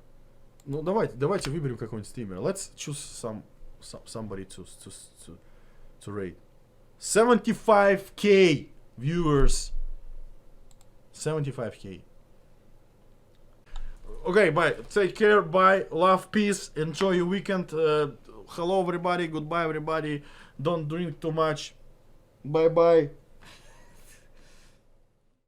Ну давайте выберем какого-нибудь стримера. Let's choose somebody to rate. 75k viewers. 75k. Okay, bye. Take care. Bye. Love, peace. Enjoy your weekend. Hello, everybody. Goodbye, everybody. Don't drink too much. Bye bye.